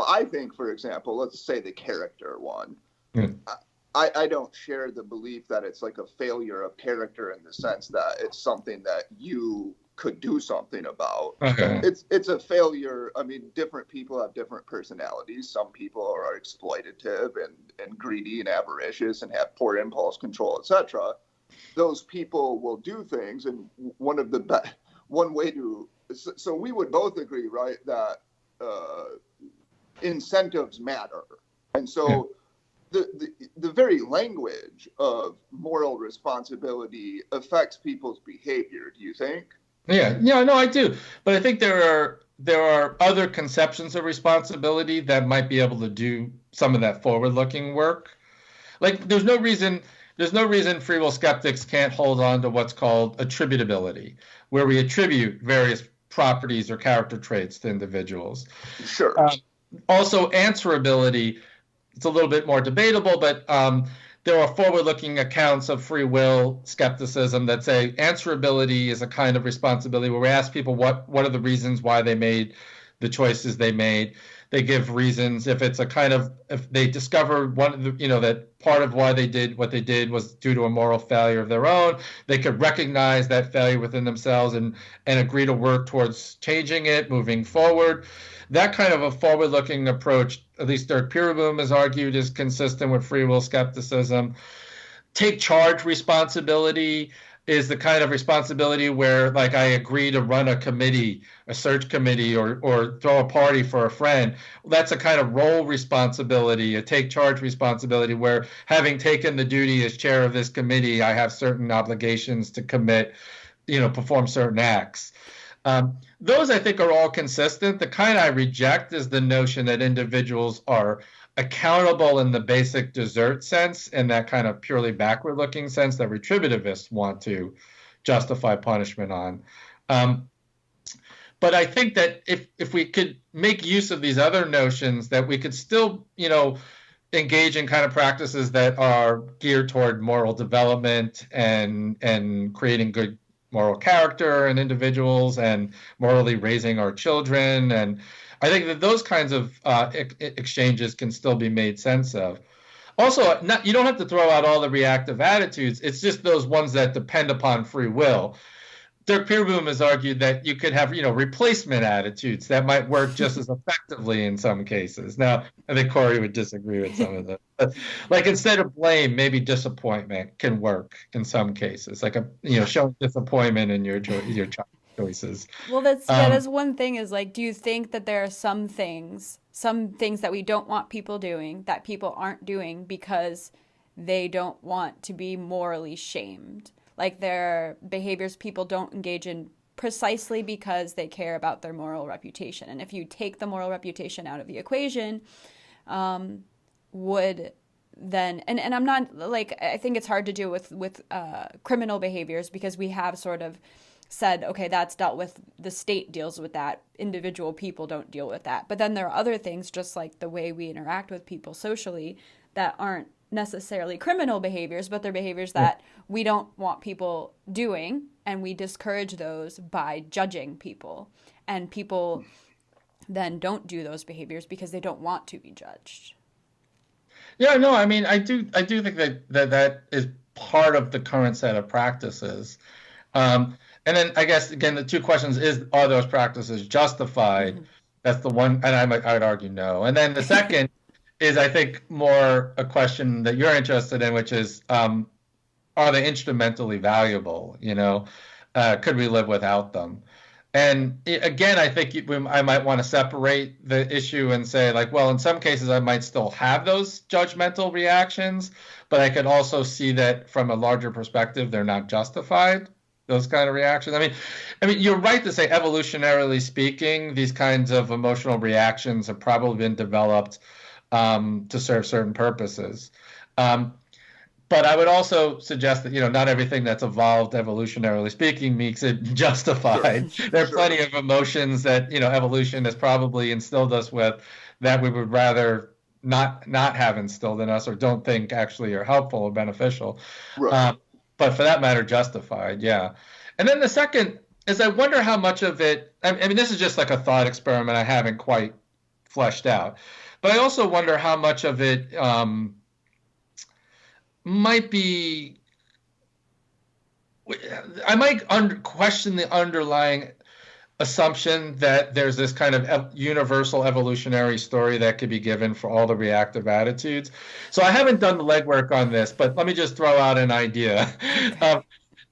I think, for example, let's say the character one. I don't share the belief that it's like a failure of character in the sense that it's something that you could do something about. Okay. It's a failure. I mean, different people have different personalities. Some people are exploitative and greedy and avaricious and have poor impulse control, etc. Those people will do things, and one way to so we would both agree, right, that incentives matter, and so the very language of moral responsibility affects people's behavior. Do you think? Yeah, no, I do, but I think there are other conceptions of responsibility that might be able to do some of that forward-looking work. Like, there's no reason free will skeptics can't hold on to what's called attributability, where we attribute various properties or character traits to individuals. Sure. Also, answerability, it's a little bit more debatable, but there are forward-looking accounts of free will skepticism that say answerability is a kind of responsibility where we ask people what are the reasons why they made the choices they made. They give reasons. If they discover that part of why they did what they did was due to a moral failure of their own, they could recognize that failure within themselves and agree to work towards changing it, moving forward. That kind of a forward-looking approach, at least Dirk Pireboom has argued, is consistent with free will skepticism. Take charge responsibility is the kind of responsibility where, like, I agree to run a committee, a search committee, or throw a party for a friend. That's a kind of role responsibility, a take charge responsibility, where having taken the duty as chair of this committee, I have certain obligations to perform certain acts. Those, I think, are all consistent. The kind I reject is the notion that individuals are accountable in the basic desert sense, in that kind of purely backward-looking sense that retributivists want to justify punishment on. But I think that if we could make use of these other notions, that we could still, engage in kind of practices that are geared toward moral development and creating good moral character in individuals and morally raising our children. And I think that those kinds of exchanges can still be made sense of. Also, you don't have to throw out all the reactive attitudes. It's just those ones that depend upon free will. Dirk Pireboom has argued that you could have, replacement attitudes that might work just as effectively in some cases. Now, I think Cory would disagree with some of that. Like, instead of blame, maybe disappointment can work in some cases. Like, showing disappointment in your choices. Well, that's one thing is, like, do you think that there are some things that we don't want people doing that people aren't doing because they don't want to be morally shamed? Like, there are behaviors people don't engage in precisely because they care about their moral reputation. And if you take the moral reputation out of the equation, would then, and I'm not, like, I think it's hard to do with criminal behaviors because we have sort of said, okay, that's dealt with, the state deals with that, individual people don't deal with that. But then there are other things, just like the way we interact with people socially, that aren't necessarily criminal behaviors, but they're behaviors that we don't want people doing, and we discourage those by judging people. And people then don't do those behaviors because they don't want to be judged. Yeah, no, I mean, I do think that is part of the current set of practices. And then I guess, again, the two questions are those practices justified? Mm-hmm. That's the one, and I'd argue no. And then the second is I think more a question that you're interested in, which is, are they instrumentally valuable? Could we live without them? And again, I think I might want to separate the issue and say, like, well, in some cases, I might still have those judgmental reactions, but I could also see that from a larger perspective, they're not justified, those kind of reactions. I mean, you're right to say, evolutionarily speaking, these kinds of emotional reactions have probably been developed to serve certain purposes. But I would also suggest that, not everything that's evolved evolutionarily speaking makes it justified. Sure. There are plenty of emotions that, evolution has probably instilled us with that we would rather not have instilled in us or don't think actually are helpful or beneficial. Right. But for that matter, justified, yeah. And then the second is I wonder how much of it, I mean, this is just like a thought experiment I haven't quite fleshed out. But I also wonder how much of it might be, I might question the underlying assumption that there's this kind of universal evolutionary story that could be given for all the reactive attitudes. So I haven't done the legwork on this, but let me just throw out an idea.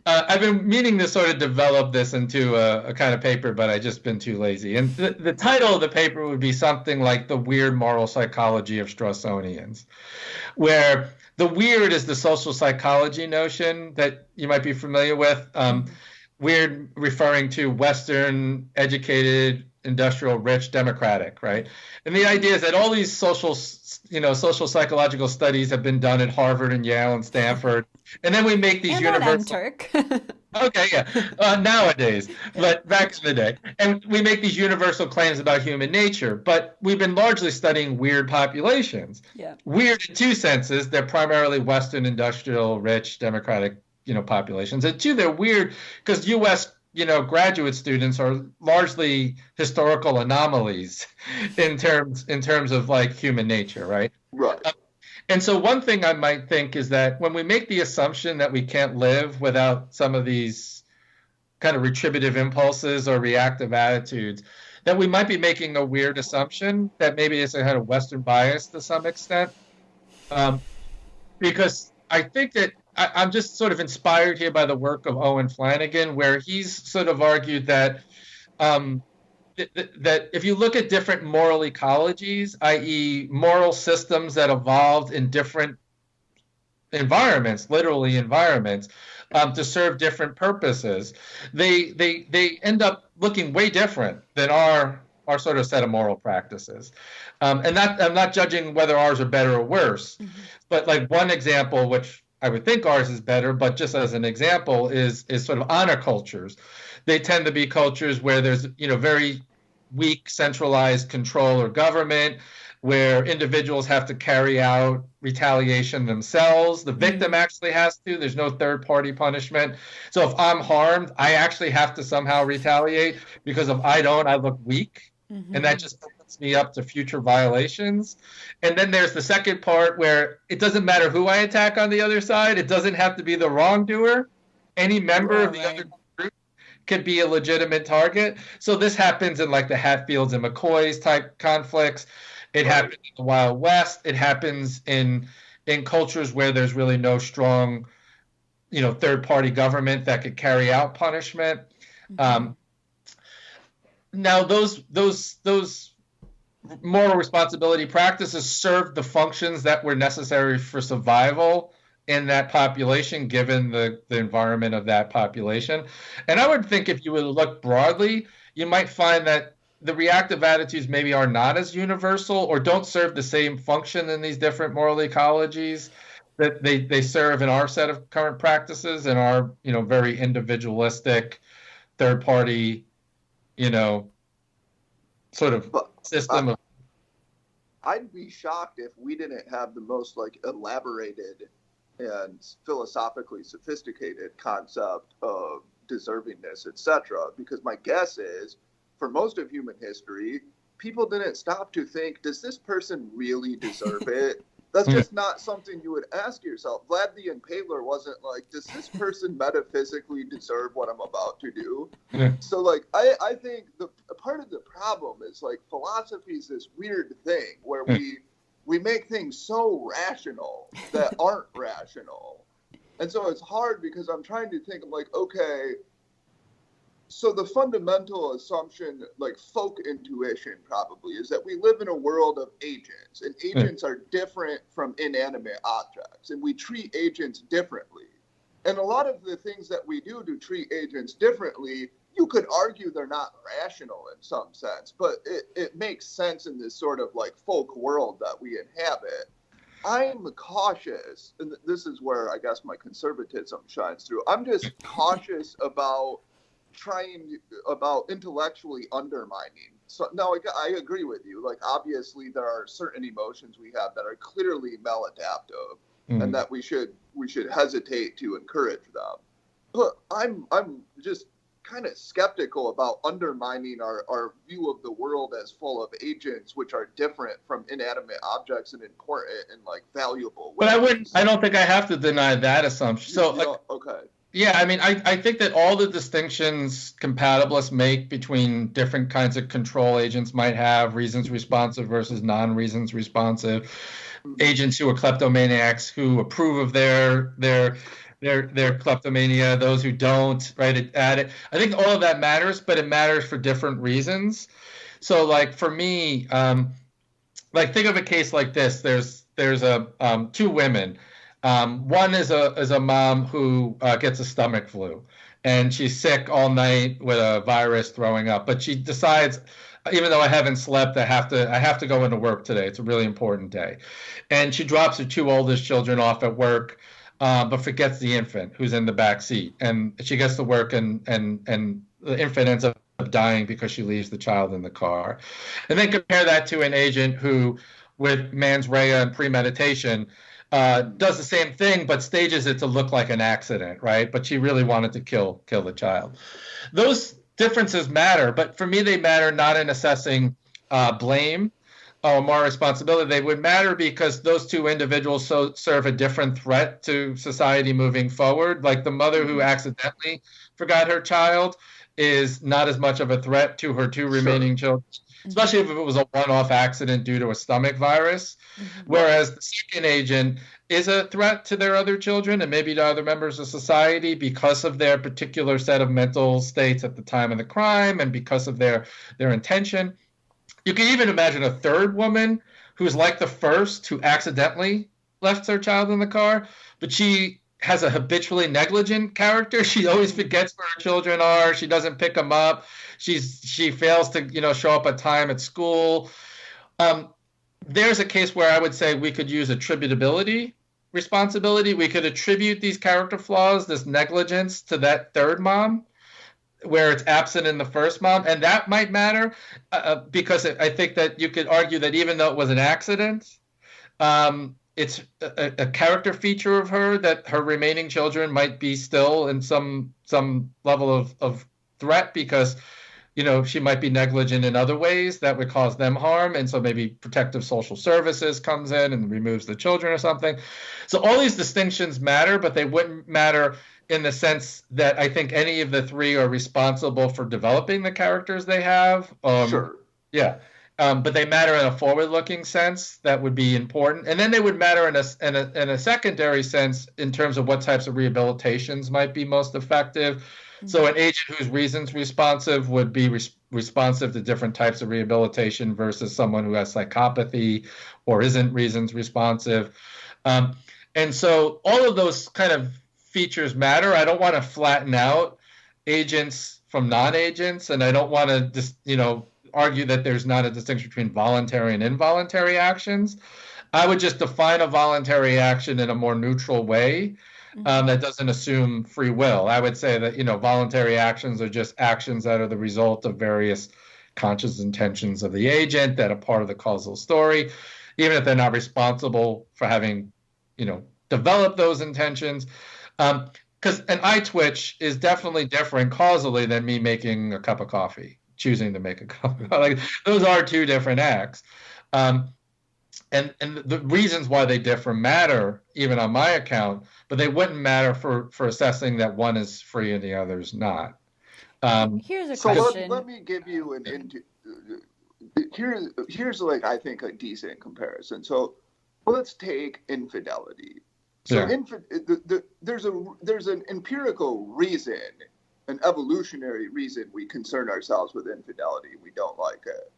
I've been meaning to sort of develop this into a kind of paper, but I've just been too lazy. And the title of the paper would be something like The Weird Moral Psychology of Straussonians, where the weird is the social psychology notion that you might be familiar with. Weird referring to Western, educated, industrial, rich, democratic, right? And the idea is that all these social psychological studies have been done at Harvard and Yale and Stanford, and then we make these universal. Okay, yeah, nowadays, but back in the day, and we make these universal claims about human nature, but we've been largely studying weird populations. Yeah. Weird in two senses: they're primarily Western, industrial, rich, democratic, populations, and two, they're weird because U.S. graduate students are largely historical anomalies in terms of like human nature, right? Right. And so one thing I might think is that when we make the assumption that we can't live without some of these kind of retributive impulses or reactive attitudes, that we might be making a weird assumption that maybe it's a kind of Western bias to some extent. Because I think that I'm just sort of inspired here by the work of Owen Flanagan, where he's sort of argued that that if you look at different moral ecologies, i.e. moral systems that evolved in different environments, literally environments, to serve different purposes, they end up looking way different than our sort of set of moral practices. And that, I'm not judging whether ours are better or worse, but like one example, which I would think ours is better, but just as an example, is sort of honor cultures. They tend to be cultures where there's, very weak centralized control or government, where individuals have to carry out retaliation themselves. The victim actually has to. There's no third-party punishment. So if I'm harmed, I actually have to somehow retaliate, because if I don't, I look weak. And that just opens me up to future violations. And then there's the second part where it doesn't matter who I attack on the other side. It doesn't have to be the wrongdoer. Any member of the other group could be a legitimate target. So this happens in like the Hatfields and McCoys type conflicts. It happens in the Wild West. It happens in cultures where there's really no strong, third-party government that could carry out punishment. Now, those moral responsibility practices served the functions that were necessary for survival in that population, given the environment of that population. And I would think if you would look broadly, you might find that the reactive attitudes maybe are not as universal or don't serve the same function in these different moral ecologies that they serve in our set of current practices and our, very individualistic, third-party, sort of system of. I'd be shocked if we didn't have the most elaborated and philosophically sophisticated concept of deservingness, etc. Because my guess is, for most of human history, people didn't stop to think, does this person really deserve it? That's just not something you would ask yourself. Vlad the Impaler wasn't like, does this person metaphysically deserve what I'm about to do? So I think the part of the problem is philosophy is this weird thing where we we make things so rational that aren't rational. And so it's hard because I'm trying to think of like, okay, so the fundamental assumption, like folk intuition probably, is that we live in a world of agents, and agents are different from inanimate objects, and we treat agents differently. And a lot of the things that we do to treat agents differently, you could argue they're not rational in some sense, but it makes sense in this sort of like folk world that we inhabit. I'm cautious, and this is where I guess my conservatism shines through. I'm just cautious about intellectually undermining. So no, I agree with you. Like obviously there are certain emotions we have that are clearly maladaptive, and that we should hesitate to encourage them. But I'm just kind of skeptical about undermining our view of the world as full of agents, which are different from inanimate objects and important and like valuable ways. But I don't think I have to deny that assumption. So okay. Yeah, I mean, I think that all the distinctions compatibilists make between different kinds of control agents might have, reasons responsive versus non-reasons responsive, agents who are kleptomaniacs who approve of their kleptomania, those who don't, right? I think all of that matters, but it matters for different reasons. So, like for me, like think of a case like this. There's two women. One is a mom who gets a stomach flu, and she's sick all night with a virus, throwing up. But she decides, even though I haven't slept, I have to go into work today. It's a really important day, and she drops her two oldest children off at work, but forgets the infant who's in the back seat. And she gets to work, and the infant ends up dying because she leaves the child in the car. And then compare that to an agent who, with mens rea and premeditation, does the same thing, but stages it to look like an accident, right? But she really wanted to kill the child. Those differences matter, but for me, they matter not in assessing blame or moral responsibility. They would matter because those two individuals serve a different threat to society moving forward. Like the mother who accidentally forgot her child is not as much of a threat to her two remaining children, especially if it was a one-off accident due to a stomach virus, whereas the second agent is a threat to their other children and maybe to other members of society because of their particular set of mental states at the time of the crime and because of their intention. You can even imagine a third woman who's like the first, who accidentally left her child in the car, but she has a habitually negligent character. She always forgets where her children are. She doesn't pick them up. She fails to show up at time at school. There's a case where I would say we could use attributability responsibility. We could attribute these character flaws, this negligence, to that third mom, where it's absent in the first mom, and that might matter because I think that you could argue that even though it was an accident, it's a character feature of her that her remaining children might be still in some level of threat because, she might be negligent in other ways that would cause them harm. And so maybe protective social services comes in and removes the children or something. So all these distinctions matter, but they wouldn't matter in the sense that I think any of the three are responsible for developing the characters they have. Sure. Yeah. But they matter in a forward-looking sense that would be important, and then they would matter in a secondary sense in terms of what types of rehabilitations might be most effective. Mm-hmm. So an agent who's reasons responsive would be responsive to different types of rehabilitation versus someone who has psychopathy or isn't reasons responsive. And so all of those kind of features matter. I don't want to flatten out agents from non-agents, and I don't want to just argue that there's not a distinction between voluntary and involuntary actions. I would just define a voluntary action in a more neutral way that doesn't assume free will. I would say that, voluntary actions are just actions that are the result of various conscious intentions of the agent that are part of the causal story, even if they're not responsible for having, developed those intentions. Because an eye twitch is definitely different causally than me making a cup of coffee. Choosing to make a cup of coffee. Like, those are two different acts. And the reasons why they differ matter, even on my account, but they wouldn't matter for assessing that one is free and the other is not. Here's a question. Let me give you here's like, I think, a decent comparison. So let's take infidelity. So there's an empirical reason, an evolutionary reason we concern ourselves with infidelity. We don't like it.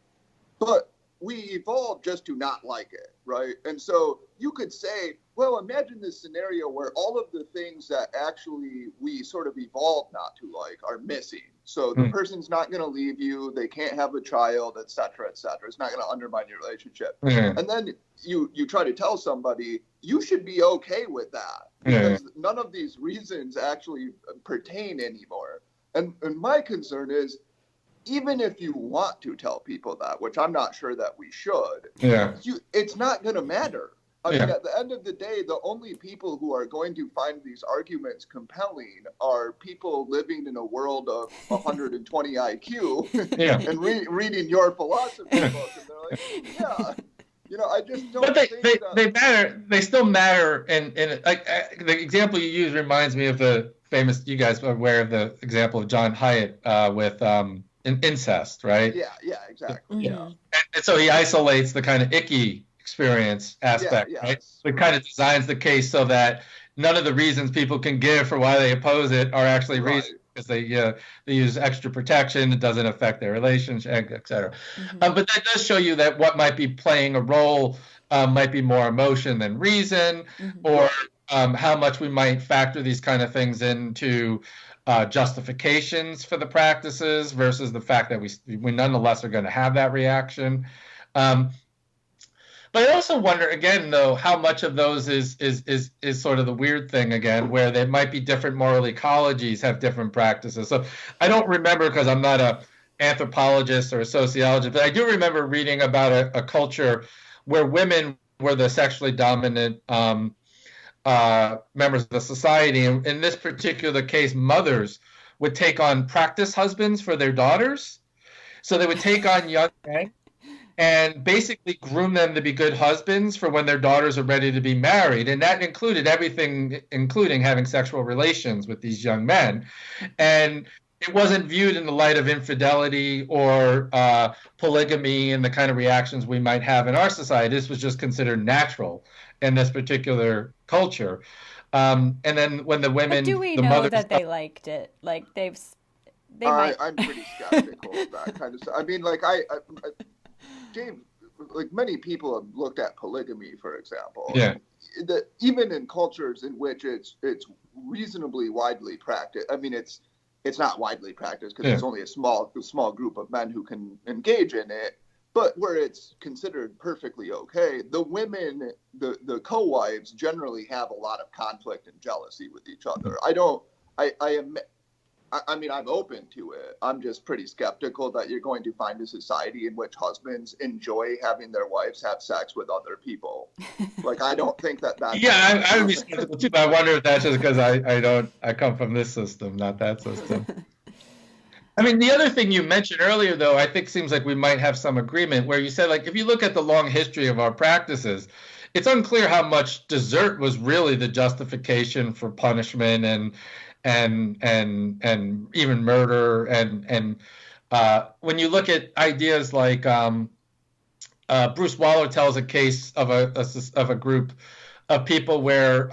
But we evolved just to not like it, right? And so you could say, well, imagine this scenario where all of the things that actually we sort of evolved not to like are missing. So the person's not going to leave you, they can't have a child, et cetera, et cetera. It's not going to undermine your relationship. And then you try to tell somebody, you should be okay with that, because none of these reasons actually pertain anymore. And my concern is, even if you want to tell people that, which I'm not sure that we should, it's not going to matter. I mean, at the end of the day, the only people who are going to find these arguments compelling are people living in a world of 120 IQ and reading your philosophy book. And they're like, I just don't think they matter. They still matter. And like the example you use reminds me of the famous, you guys are aware of the example of John Hyatt with incest, right? Yeah, exactly. And so he isolates the kind of icky experience aspect, right? So it kind of designs the case so that none of the reasons people can give for why they oppose it are actually reasons, because they use extra protection, it doesn't affect their relationship, et cetera. But that does show you that what might be playing a role might be more emotion than reason, or how much we might factor these kind of things into justifications for the practices versus the fact that we nonetheless are going to have that reaction. But I also wonder, again, though, how much of those is sort of the weird thing, again, where there might be different moral ecologies have different practices. So I don't remember, because I'm not an anthropologist or a sociologist, but I do remember reading about a culture where women were the sexually dominant members of the society. And in this particular case, mothers would take on practice husbands for their daughters. So they would take on young men and basically groom them to be good husbands for when their daughters are ready to be married. And that included everything, including having sexual relations with these young men. And it wasn't viewed in the light of infidelity or polygamy and the kind of reactions we might have in our society. This was just considered natural in this particular culture. And then when the women... But do we know that they liked it? Like, I'm pretty skeptical of that kind of stuff. I mean, like, James, like many people have looked at polygamy, for example. Even in cultures in which it's reasonably widely practiced. I mean, it's not widely practiced because it's only a small group of men who can engage in it. But where it's considered perfectly okay, the women, the co-wives, generally have a lot of conflict and jealousy with each other. I mean, I'm open to it. I'm just pretty skeptical that you're going to find a society in which husbands enjoy having their wives have sex with other people. Like, I don't think that's... I would be skeptical too, but I wonder if that's just because I come from this system, not that system. I mean, the other thing you mentioned earlier, though, I think seems like we might have some agreement, where you said, like, if you look at the long history of our practices, it's unclear how much desert was really the justification for punishment and even murder, and when you look at ideas like Bruce Waller tells a case of a group of people where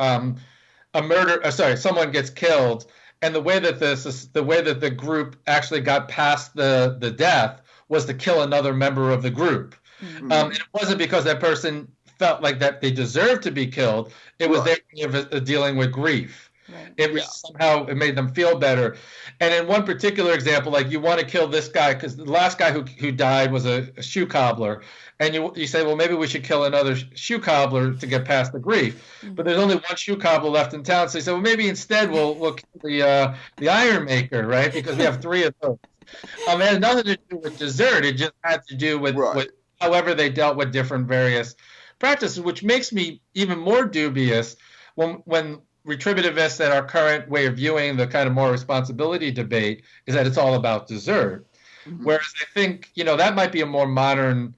someone gets killed, and the way that the group actually got past the death was to kill another member of the group. And it wasn't because that person felt like that they deserved to be killed. It was their way of dealing with grief. Somehow it made them feel better. And in one particular example, like, you want to kill this guy because the last guy who died was a shoe cobbler, and you say, well, maybe we should kill another shoe cobbler to get past the grief. But there's only one shoe cobbler left in town, so you say, well, maybe instead we'll kill the iron maker, right? Because we have three of those. It had nothing to do with desert. It just had to do with however they dealt with different various practices, which makes me even more dubious when retributivists and our current way of viewing the kind of moral responsibility debate is that it's all about desert. Whereas I think, that might be a more modern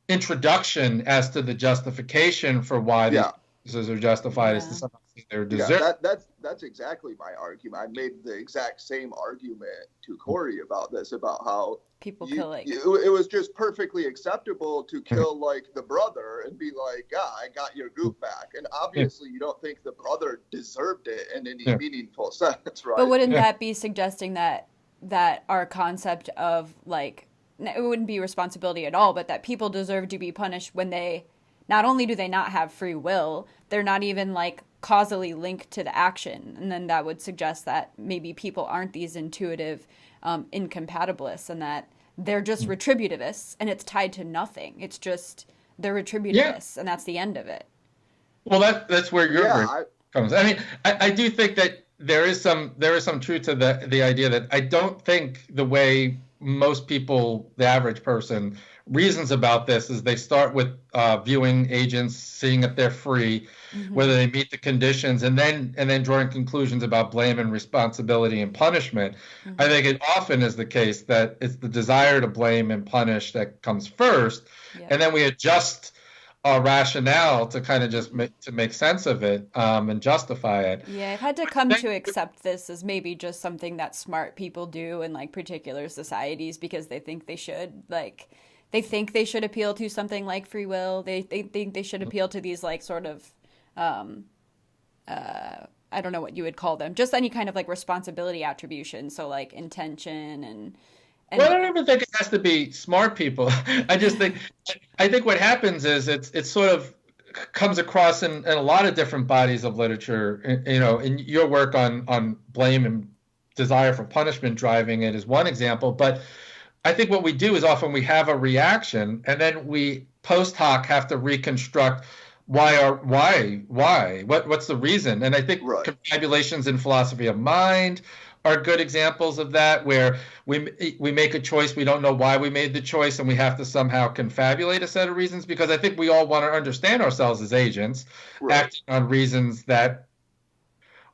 introduction as to the justification for why these practices are justified, is to somehow they're deserving. That's exactly my argument. I made the exact same argument to Cory about this, about how people kill it was just perfectly acceptable to kill like the brother and be like, yeah, I got your group back. And obviously you don't think the brother deserved it in any meaningful sense, right? But wouldn't that be suggesting that our concept of like, it wouldn't be responsibility at all, but that people deserve to be punished when they, not only do they not have free will, they're not even like causally linked to the action. And then that would suggest that maybe people aren't these intuitive incompatibilists, and that they're just retributivists, and it's tied to nothing. It's just they're retributivists, and that's the end of it. Well, that's where your group comes. I mean, I do think that there is some truth to the idea that I don't think the way most people, the average person, reasons about this is they start with viewing agents, seeing if they're free, whether they meet the conditions, and then drawing conclusions about blame and responsibility and punishment. I think it often is the case that it's the desire to blame and punish that comes first, and then we adjust our rationale to kind of just make sense of it and justify it. Yeah, I've had to come to accept this as maybe just something that smart people do in like particular societies because they think they should. Like, they think they should appeal to something like free will. They think they should appeal to these like sort of, I don't know what you would call them, just any kind of like responsibility attribution. So like intention and well, I don't even think it has to be smart people. I think what happens is it sort of comes across in a lot of different bodies of literature. You know, in your work on blame and desire for punishment driving it is one example, but I think what we do is often we have a reaction and then we post hoc have to reconstruct what's the reason. And I think confabulations in philosophy of mind are good examples of that, where we make a choice, we don't know why we made the choice, and we have to somehow confabulate a set of reasons, because I think we all want to understand ourselves as agents, acting on reasons that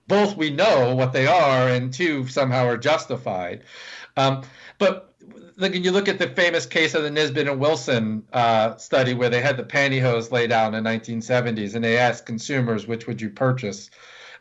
both we know what they are and two somehow are justified. But you look at the famous case of the Nisbet and Wilson study, where they had the pantyhose laid out in the 1970s, and they asked consumers, which would you purchase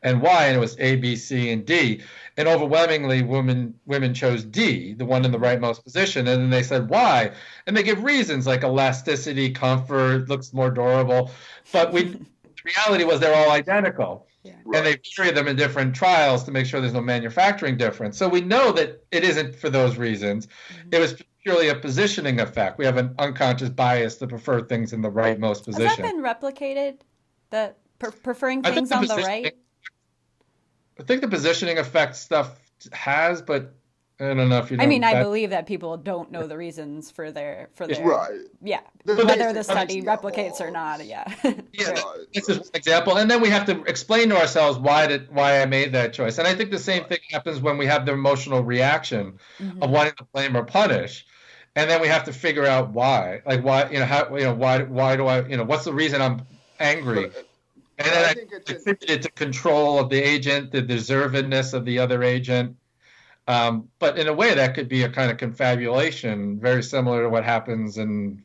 and why? And it was A, B, C, and D. And overwhelmingly, women chose D, the one in the rightmost position. And then they said, why? And they give reasons like elasticity, comfort, looks more durable. But the reality was they're all identical. Yeah. And they vary them in different trials to make sure there's no manufacturing difference. So we know that it isn't for those reasons. It was purely a positioning effect. We have an unconscious bias to prefer things in the rightmost position. Has that been replicated, the preferring things on the right? I think the positioning effect stuff has, but I don't know if you know. I mean, I believe that people don't know the reasons for their yeah, whether the study replicates or not. Yeah. Yeah, this is an example, and then we have to explain to ourselves why I made that choice. And I think the same thing happens when we have the emotional reaction of wanting to blame or punish, and then we have to figure out why. Like why why do I what's the reason I'm angry? And then I attributed to control of the agent, the deservedness of the other agent. But in a way, that could be a kind of confabulation, very similar to what happens in,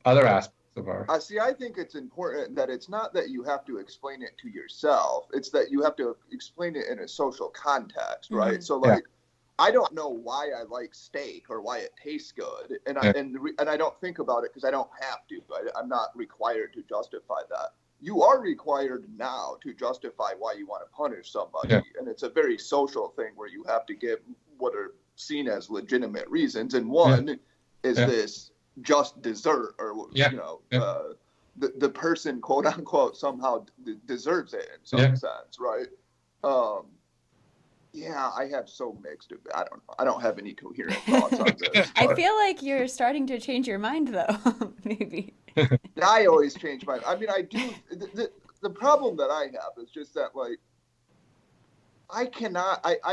other aspects of our... I think it's important that it's not that you have to explain it to yourself. It's that you have to explain it in a social context, right? So, I don't know why I like steak or why it tastes good. And I don't think about it because I don't have to. I'm not required to justify that. You are required now to justify why you want to punish somebody. Yeah. And it's a very social thing where you have to give what are seen as legitimate reasons. And one is this just desert, or, the person, quote unquote, somehow deserves it in some sense, right? I have so mixed. I don't know. I don't have any coherent thoughts on this. I feel like you're starting to change your mind, though, maybe. I always change my mind. I mean, I do. The problem that I have is just that, like, I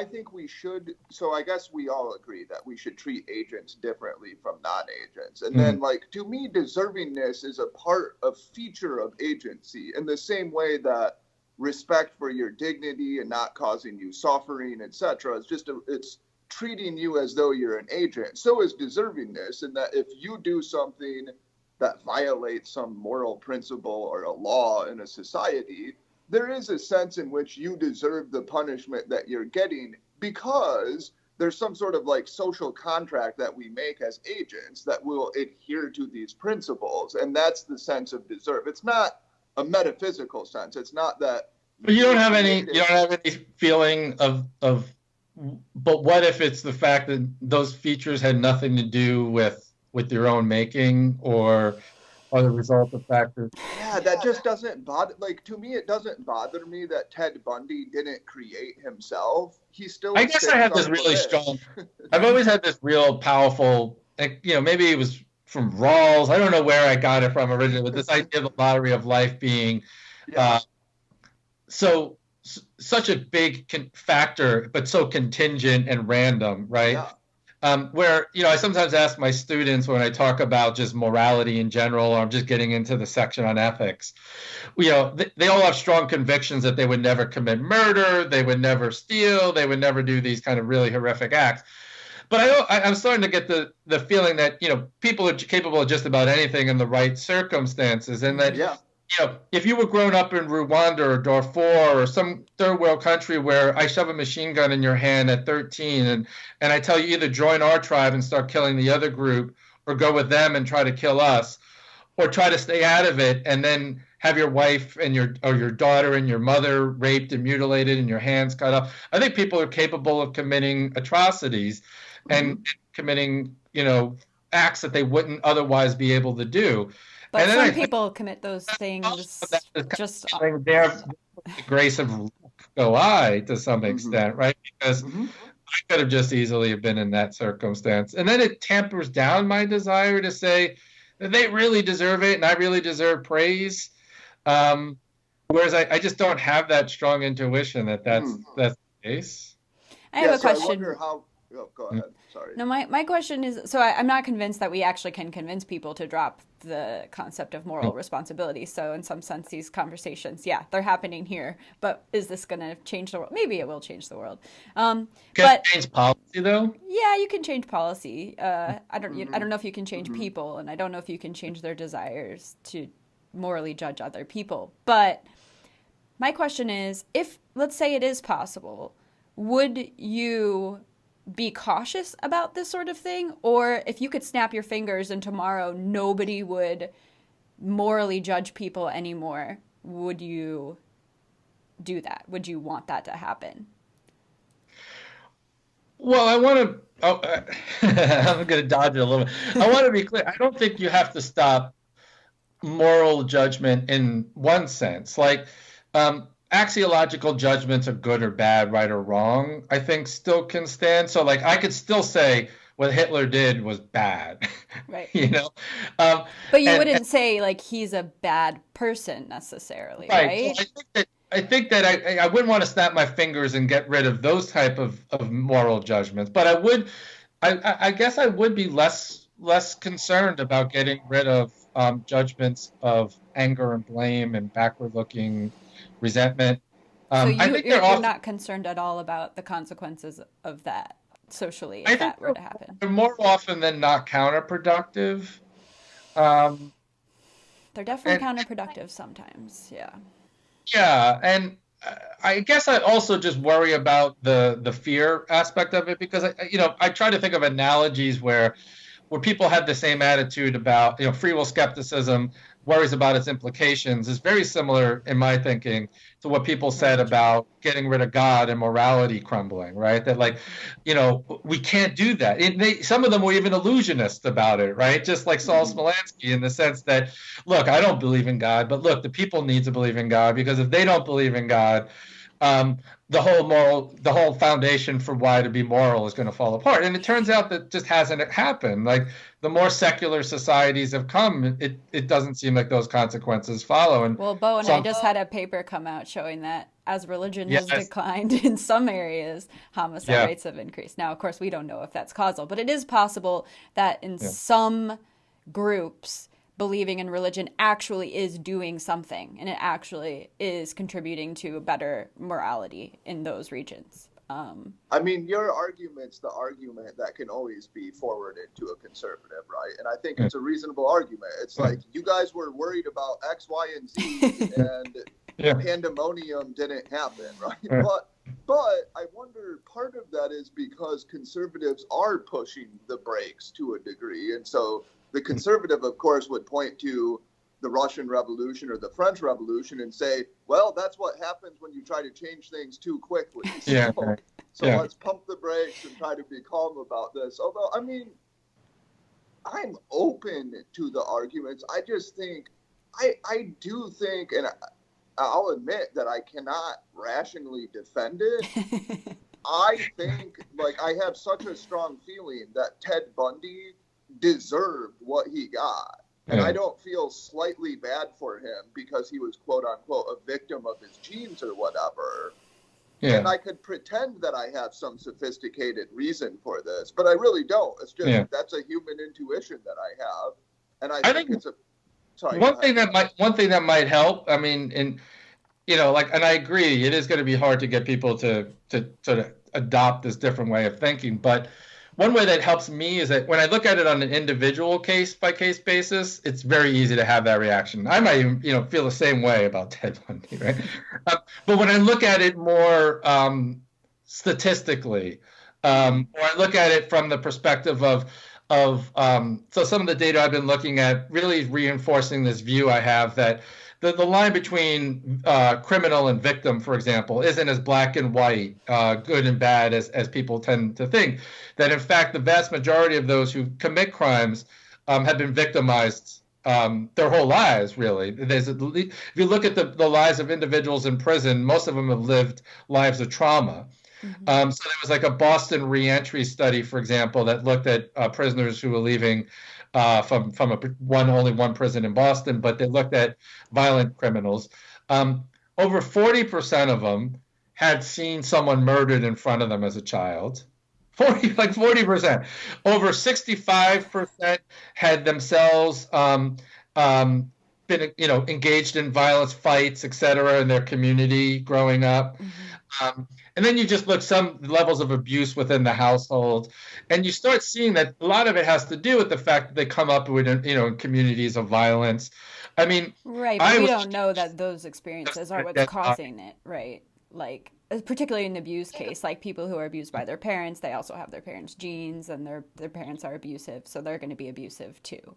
think we should. So I guess we all agree that we should treat agents differently from non-agents. And then, like, to me, deservingness is a feature of agency in the same way that respect for your dignity and not causing you suffering, etc. It's treating you as though you're an agent. So is deservingness, in that if you do something that violates some moral principle or a law in a society, there is a sense in which you deserve the punishment that you're getting because there's some sort of like social contract that we make as agents that will adhere to these principles. And that's the sense of deserve. It's not a metaphysical sense. It's not that. But you don't have any feeling of, but what if it's the fact that those features had nothing to do with your own making or the result of factors? Yeah, that just doesn't bother. Like, to me, it doesn't bother me that Ted Bundy didn't create himself. He's still. I guess I have this really strong. I've always had this real powerful. Maybe it was from Rawls. I don't know where I got it from originally, but this idea of the lottery of life being such a big factor, but so contingent and random, right? Yeah. Where, I sometimes ask my students when I talk about just morality in general, or I'm just getting into the section on ethics, they all have strong convictions that they would never commit murder, they would never steal, they would never do these kind of really horrific acts. But I'm starting to get the feeling that, people are capable of just about anything in the right circumstances, and that, if you were grown up in Rwanda or Darfur or some third world country where I shove a machine gun in your hand at 13 and I tell you either join our tribe and start killing the other group or go with them and try to kill us or try to stay out of it and then have your wife and your daughter and your mother raped and mutilated and your hands cut off. I think people are capable of committing atrocities and committing, acts that they wouldn't otherwise be able to do. But some people commit those things just the grace of go I to some extent, right? Because I could have just easily have been in that circumstance. And then it tampers down my desire to say that they really deserve it and I really deserve praise. Whereas I just don't have that strong intuition that's the case. I have a question. I wonder how. Oh, go ahead. Sorry. No, my question is, so I'm not convinced that we actually can convince people to drop the concept of moral responsibility. So in some sense, these conversations, they're happening here. But is this going to change the world? Maybe it will change the world. Can it change policy, though? Yeah, you can change policy. I don't know if you can change people, and I don't know if you can change their desires to morally judge other people. But my question is, if, let's say it is possible, would you be cautious about this sort of thing? Or if you could snap your fingers and tomorrow nobody would morally judge people anymore, would you do that? Would you want that to happen? Well, I want to, I'm going to dodge it a little bit. I want to be clear. I don't think you have to stop moral judgment in one sense. Like, axiological judgments of good or bad, right or wrong, I think still can stand. So like I could still say what Hitler did was bad, right? But you wouldn't say like he's a bad person necessarily, right? So I think that I wouldn't want to snap my fingers and get rid of those type of moral judgments, but I guess I would be less concerned about getting rid of judgments of anger and blame and backward-looking resentment. So you're not concerned at all about the consequences of that socially if that were to happen? They're more often than not counterproductive. They're definitely counterproductive sometimes, yeah. Yeah, and I guess I also just worry about the fear aspect of it because I try to think of analogies where people have the same attitude about free will skepticism, worries about its implications is very similar in my thinking to what people said about getting rid of God and morality crumbling, right? That we can't do that. Some of them were even illusionists about it, right? Just like Saul Smolanski in the sense that, look, I don't believe in God, but look, the people need to believe in God because if they don't believe in God, the whole foundation for why to be moral is going to fall apart. And it turns out that just hasn't happened. Like the more secular societies have come, it doesn't seem like those consequences follow. And well, Bo and I just had a paper come out showing that as religion has declined in some areas, homicide rates have increased. Now, of course, we don't know if that's causal, but it is possible that in some groups, believing in religion actually is doing something, and it actually is contributing to a better morality in those regions. I mean, your argument's the argument that can always be forwarded to a conservative, right? And I think it's a reasonable argument. It's like, you guys were worried about X, Y, and Z, and pandemonium didn't happen, right? Yeah. But I wonder, part of that is because conservatives are pushing the brakes to a degree. And so the conservative, of course, would point to the Russian Revolution or the French Revolution and say, well, that's what happens when you try to change things too quickly. So let's pump the brakes and try to be calm about this. Although, I mean, I'm open to the arguments. I just think, I do think, and I'll admit that I cannot rationally defend it. I think, like, I have such a strong feeling that Ted Bundy deserved what he got. And I don't feel slightly bad for him because he was, quote unquote, a victim of his genes or whatever. Yeah. And I could pretend that I have some sophisticated reason for this, but I really don't. It's just that's a human intuition that I have. And I think it's a one thing that might help. I mean, and and I agree, it is going to be hard to get people to sort of adopt this different way of thinking. But one way that helps me is that when I look at it on an individual case by case basis, it's very easy to have that reaction. I might even, feel the same way about Ted Bundy, right? But when I look at it more statistically, or I look at it from the perspective of so some of the data I've been looking at really reinforcing this view I have that the line between criminal and victim, for example, isn't as black and white, good and bad as people tend to think. That in fact, the vast majority of those who commit crimes have been victimized their whole lives, really. If you look at the lives of individuals in prison, most of them have lived lives of trauma. Mm-hmm. So there was like a Boston reentry study, for example, that looked at prisoners who were leaving from only one prison in Boston, but they looked at violent criminals. Over 40% of them had seen someone murdered in front of them as a child. 40%. Over 65% had themselves been engaged in violence, fights, etc. in their community growing up. Mm-hmm. And then you just look some levels of abuse within the household, and you start seeing that a lot of it has to do with the fact that they come up with, in communities of violence. I mean, right, but we don't know that those experiences are what's causing it, right? Like, particularly in the abuse case, like people who are abused by their parents, they also have their parents' genes, and their parents are abusive, so they're going to be abusive too.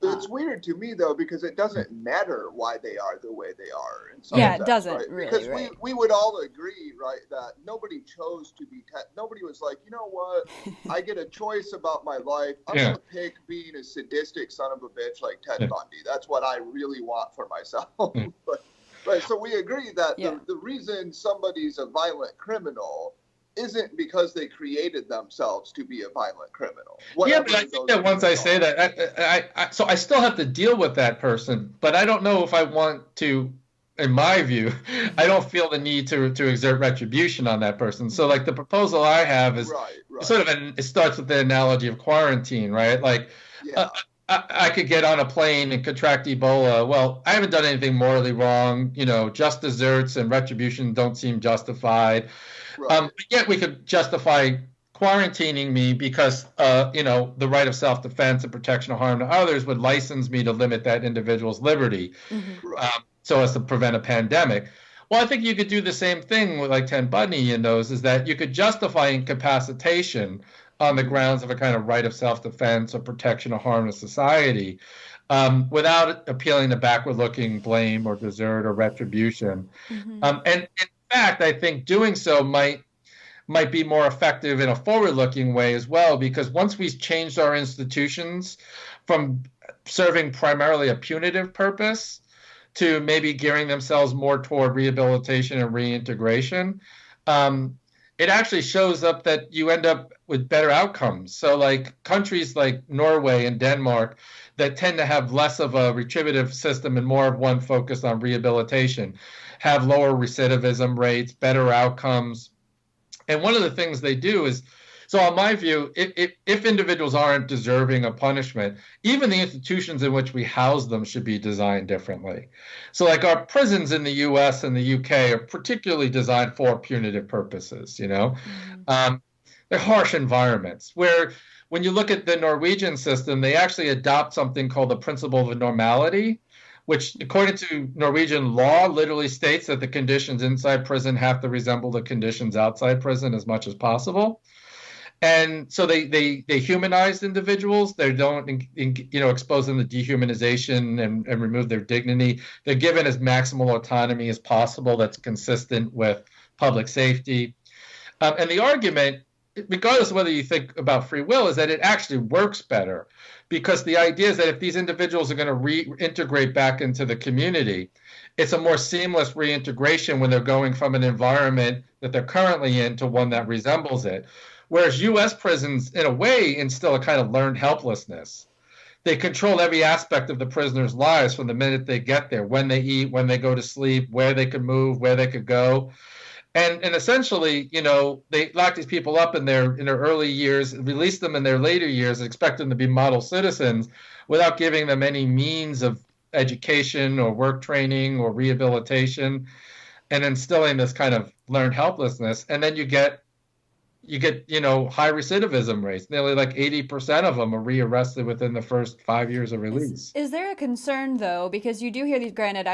It's weird to me, though, because it doesn't matter why they are the way they are. It doesn't, right? Really, because we would all agree, right, that nobody chose to be nobody was like, you know what, I get a choice about my life. I'm going to pick being a sadistic son of a bitch like Ted Bundy. That's what I really want for myself. Right, so we agree that the reason somebody's a violent criminal isn't because they created themselves to be a violent criminal. But I think that once I say that, so I still have to deal with that person, but I don't know if I want to, in my view, I don't feel the need to exert retribution on that person. So like the proposal I have is sort of, it starts with the analogy of quarantine, right? Like, I could get on a plane and contract Ebola. Well, I haven't done anything morally wrong. Just desserts and retribution don't seem justified. Right. But yet we could justify quarantining me because, the right of self-defense and protection of harm to others would license me to limit that individual's liberty, so as to prevent a pandemic. Well, I think you could do the same thing with like Ted Bundy in those, is that you could justify incapacitation on the grounds of a kind of right of self-defense or protection of harm to society, without appealing to backward-looking blame or desert or retribution. Mm-hmm. And in fact, I think doing so might be more effective in a forward-looking way as well, because once we've changed our institutions from serving primarily a punitive purpose to maybe gearing themselves more toward rehabilitation and reintegration, it actually shows up that you end up with better outcomes. So like countries like Norway and Denmark that tend to have less of a retributive system and more of one focused on rehabilitation have lower recidivism rates, better outcomes. And one of the things they do is, so in my view, if individuals aren't deserving of punishment, even the institutions in which we house them should be designed differently. So like our prisons in the US and the UK are particularly designed for punitive purposes, Mm-hmm. They're harsh environments where when you look at the Norwegian system, they actually adopt something called the principle of normality, which, according to Norwegian law, literally states that the conditions inside prison have to resemble the conditions outside prison as much as possible. And so they humanize individuals. They don't, expose them to dehumanization and remove their dignity. They're given as maximal autonomy as possible that's consistent with public safety. And the argument, regardless of whether you think about free will, is that it actually works better, because the idea is that if these individuals are going to reintegrate back into the community, it's a more seamless reintegration when they're going from an environment that they're currently in to one that resembles it. Whereas U.S. prisons, in a way, instill a kind of learned helplessness. They control every aspect of the prisoners' lives from the minute they get there, when they eat, when they go to sleep, where they could move, where they could go. And essentially, they lock these people up in their early years, release them in their later years, expect them to be model citizens without giving them any means of education or work training or rehabilitation, and instilling this kind of learned helplessness. And then you get high recidivism rates. Nearly like 80% of them are rearrested within the first 5 years of release. Is there a concern, though, because you do hear these, granted,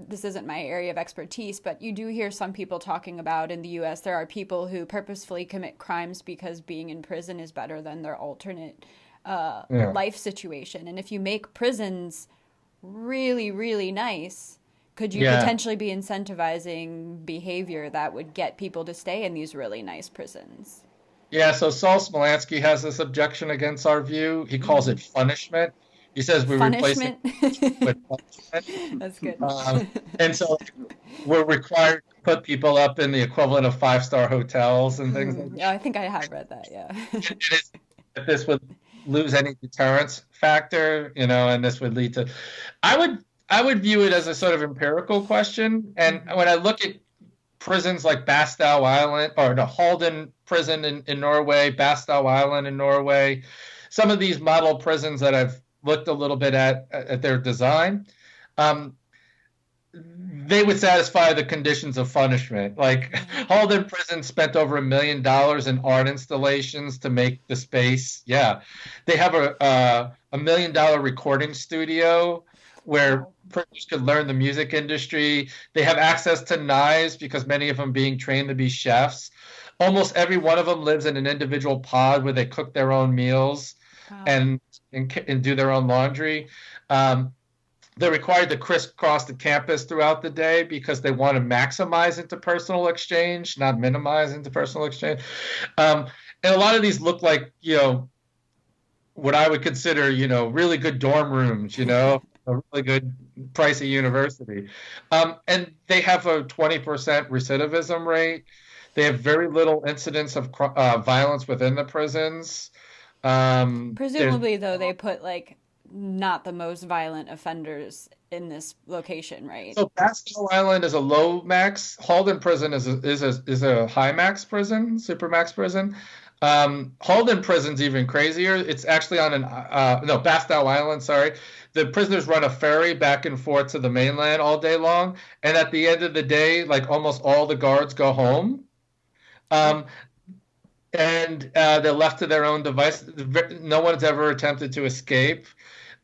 this isn't my area of expertise, but you do hear some people talking about in the U.S. there are people who purposefully commit crimes because being in prison is better than their alternate life situation. And if you make prisons really, really nice, could you potentially be incentivizing behavior that would get people to stay in these really nice prisons? Yeah, so Saul Smolansky has this objection against our view. He calls it punishment. He says we're replacing it with punishment. That's good. And so we're required to put people up in the equivalent of 5-star hotels and things like that. Yeah, I think I have read that, yeah. This would lose any deterrence factor, and this would lead to... I would view it as a sort of empirical question. And when I look at prisons like Bastau Island, or the Halden prison in Norway, Bastau Island in Norway, some of these model prisons that I've looked a little bit at their design, they would satisfy the conditions of punishment. Like Halden prison spent over $1 million in art installations to make the space. Yeah, they have a $1 million recording studio where prisoners could learn the music industry. They have access to knives because many of them being trained to be chefs. Almost every one of them lives in an individual pod where they cook their own meals and do their own laundry. They're required to crisscross the campus throughout the day because they want to maximize interpersonal exchange, not minimize interpersonal exchange. And a lot of these look like, what I would consider, really good dorm rooms, a really good pricey university. And they have a 20% recidivism rate. They have very little incidence of violence within the prisons. Presumably, though, they put not the most violent offenders in this location, right? So Bastille Island is a low max. Halden prison is a high max prison, super max prison. Halden prison's even crazier. It's actually on Bastille Island, sorry. The prisoners run a ferry back and forth to the mainland all day long. And at the end of the day, almost all the guards go home. And they're left to their own device. No one's ever attempted to escape.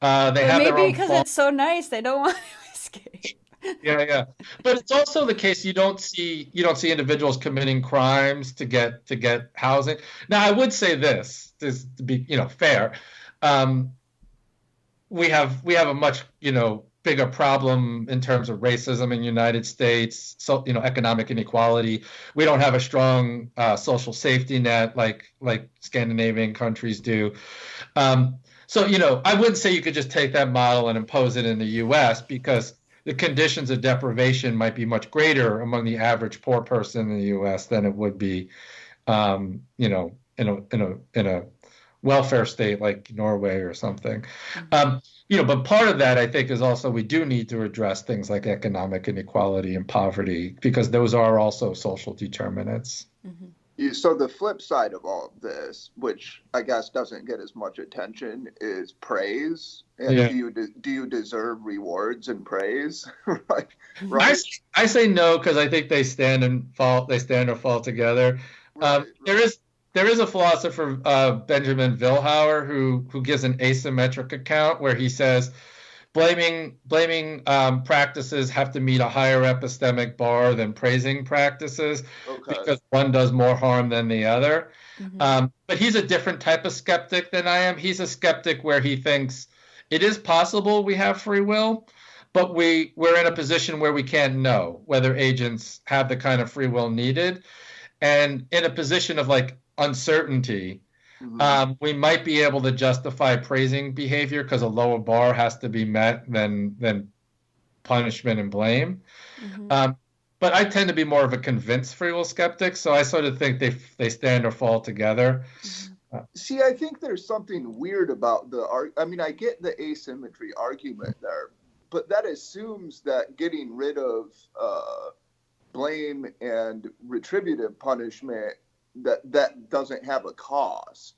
Have maybe their own because it's so nice, they don't want to escape. Yeah. But it's also the case you don't see individuals committing crimes to get housing. Now, I would say this to be fair. We have a much bigger problem in terms of racism in the United States. So economic inequality. We don't have a strong social safety net like Scandinavian countries do. So I wouldn't say you could just take that model and impose it in the U.S. because the conditions of deprivation might be much greater among the average poor person in the U.S. than it would be, in a welfare state like Norway or something. But part of that, I think, is also we do need to address things like economic inequality and poverty because those are also social determinants. Mm-hmm. So the flip side of all of this, which I guess doesn't get as much attention, is praise. And do you deserve rewards and praise? Right. I say no because I think they stand or fall together. Right. There is a philosopher, Benjamin Vilhauer, who gives an asymmetric account where he says blaming practices have to meet a higher epistemic bar than praising practices because one does more harm than the other. But he's a different type of skeptic than I am. He's a skeptic where he thinks it is possible we have free will, but we're in a position where we can't know whether agents have the kind of free will needed. And in a position of like uncertainty, we might be able to justify praising behavior because a lower bar has to be met than punishment and blame. But I tend to be more of a convinced free will skeptic, so I sort of think they stand or fall together. See, I think there's something weird about I mean, I get the asymmetry argument there, but that assumes that getting rid of blame and retributive punishment, that doesn't have a cost.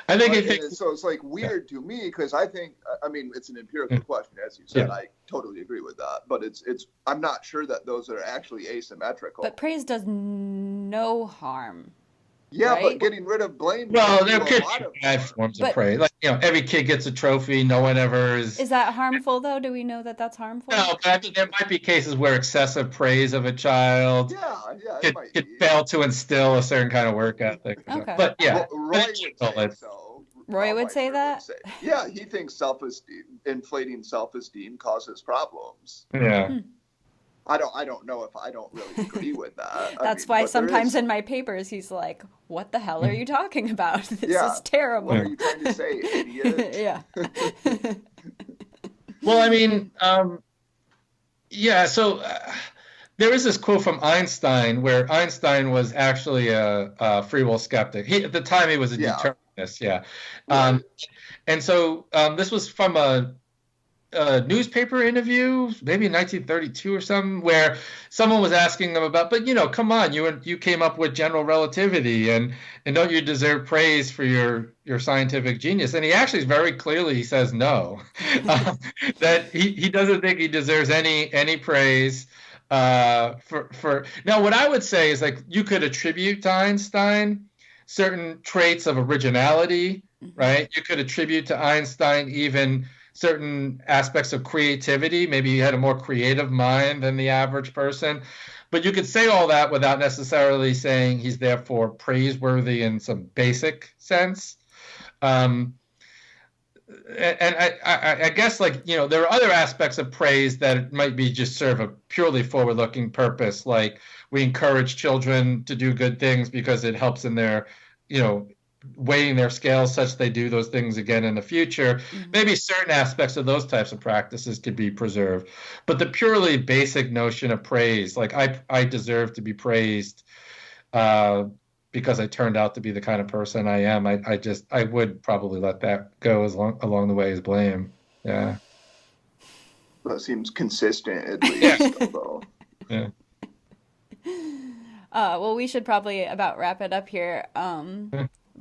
I think so it's like weird to me because I think, I mean, it's an empirical question, as you said. I totally agree with that, but I'm not sure that those are actually asymmetrical. But praise does no harm. Yeah, right? But getting rid of blame. Well, there could be bad forms of praise. Like, every kid gets a trophy. No one ever is. Is that harmful, though? Do we know that that's harmful? No, but I mean, there might be cases where excessive praise of a child could fail to instill a certain kind of work ethic. Okay. But yeah, Roy would say that? Yeah, he thinks inflating self-esteem causes problems. Yeah. I don't know if I don't really agree with that. That's why sometimes in my papers he's like, "What the hell are you talking about? This is terrible." What are you trying to say, idiot? Yeah. Well, I mean, so there is this quote from Einstein where Einstein was actually a free will skeptic. At the time, he was a determinist. And so this was from a newspaper interview, maybe in 1932 or something, where someone was asking him about, but come on, you came up with general relativity, and don't you deserve praise for your scientific genius? And he actually very clearly says no, that he doesn't think he deserves any praise for. Now, what I would say is, like, you could attribute to Einstein certain traits of originality, right? You could attribute to Einstein even certain aspects of creativity. Maybe he had a more creative mind than the average person. But you could say all that without necessarily saying he's therefore praiseworthy in some basic sense. And I guess, like, there are other aspects of praise that might be just serve a purely forward-looking purpose, like we encourage children to do good things because it helps in their, weighing their scales such they do those things again in the future. Maybe certain aspects of those types of practices could be preserved. But the purely basic notion of praise, like I deserve to be praised because I turned out to be the kind of person I am, I would probably let that go along the way as blame. Yeah. That seems consistent, at least. Yeah. Well, we should probably about wrap it up here.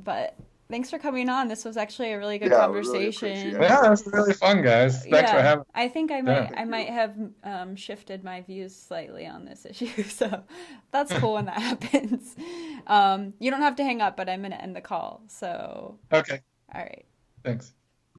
But thanks for coming on. This was actually a really good conversation. Really it was really fun, guys. Thanks for having me. I think I might have shifted my views slightly on this issue, so that's cool when that happens. You don't have to hang up, but I'm going to end the call. So okay. All right. Thanks.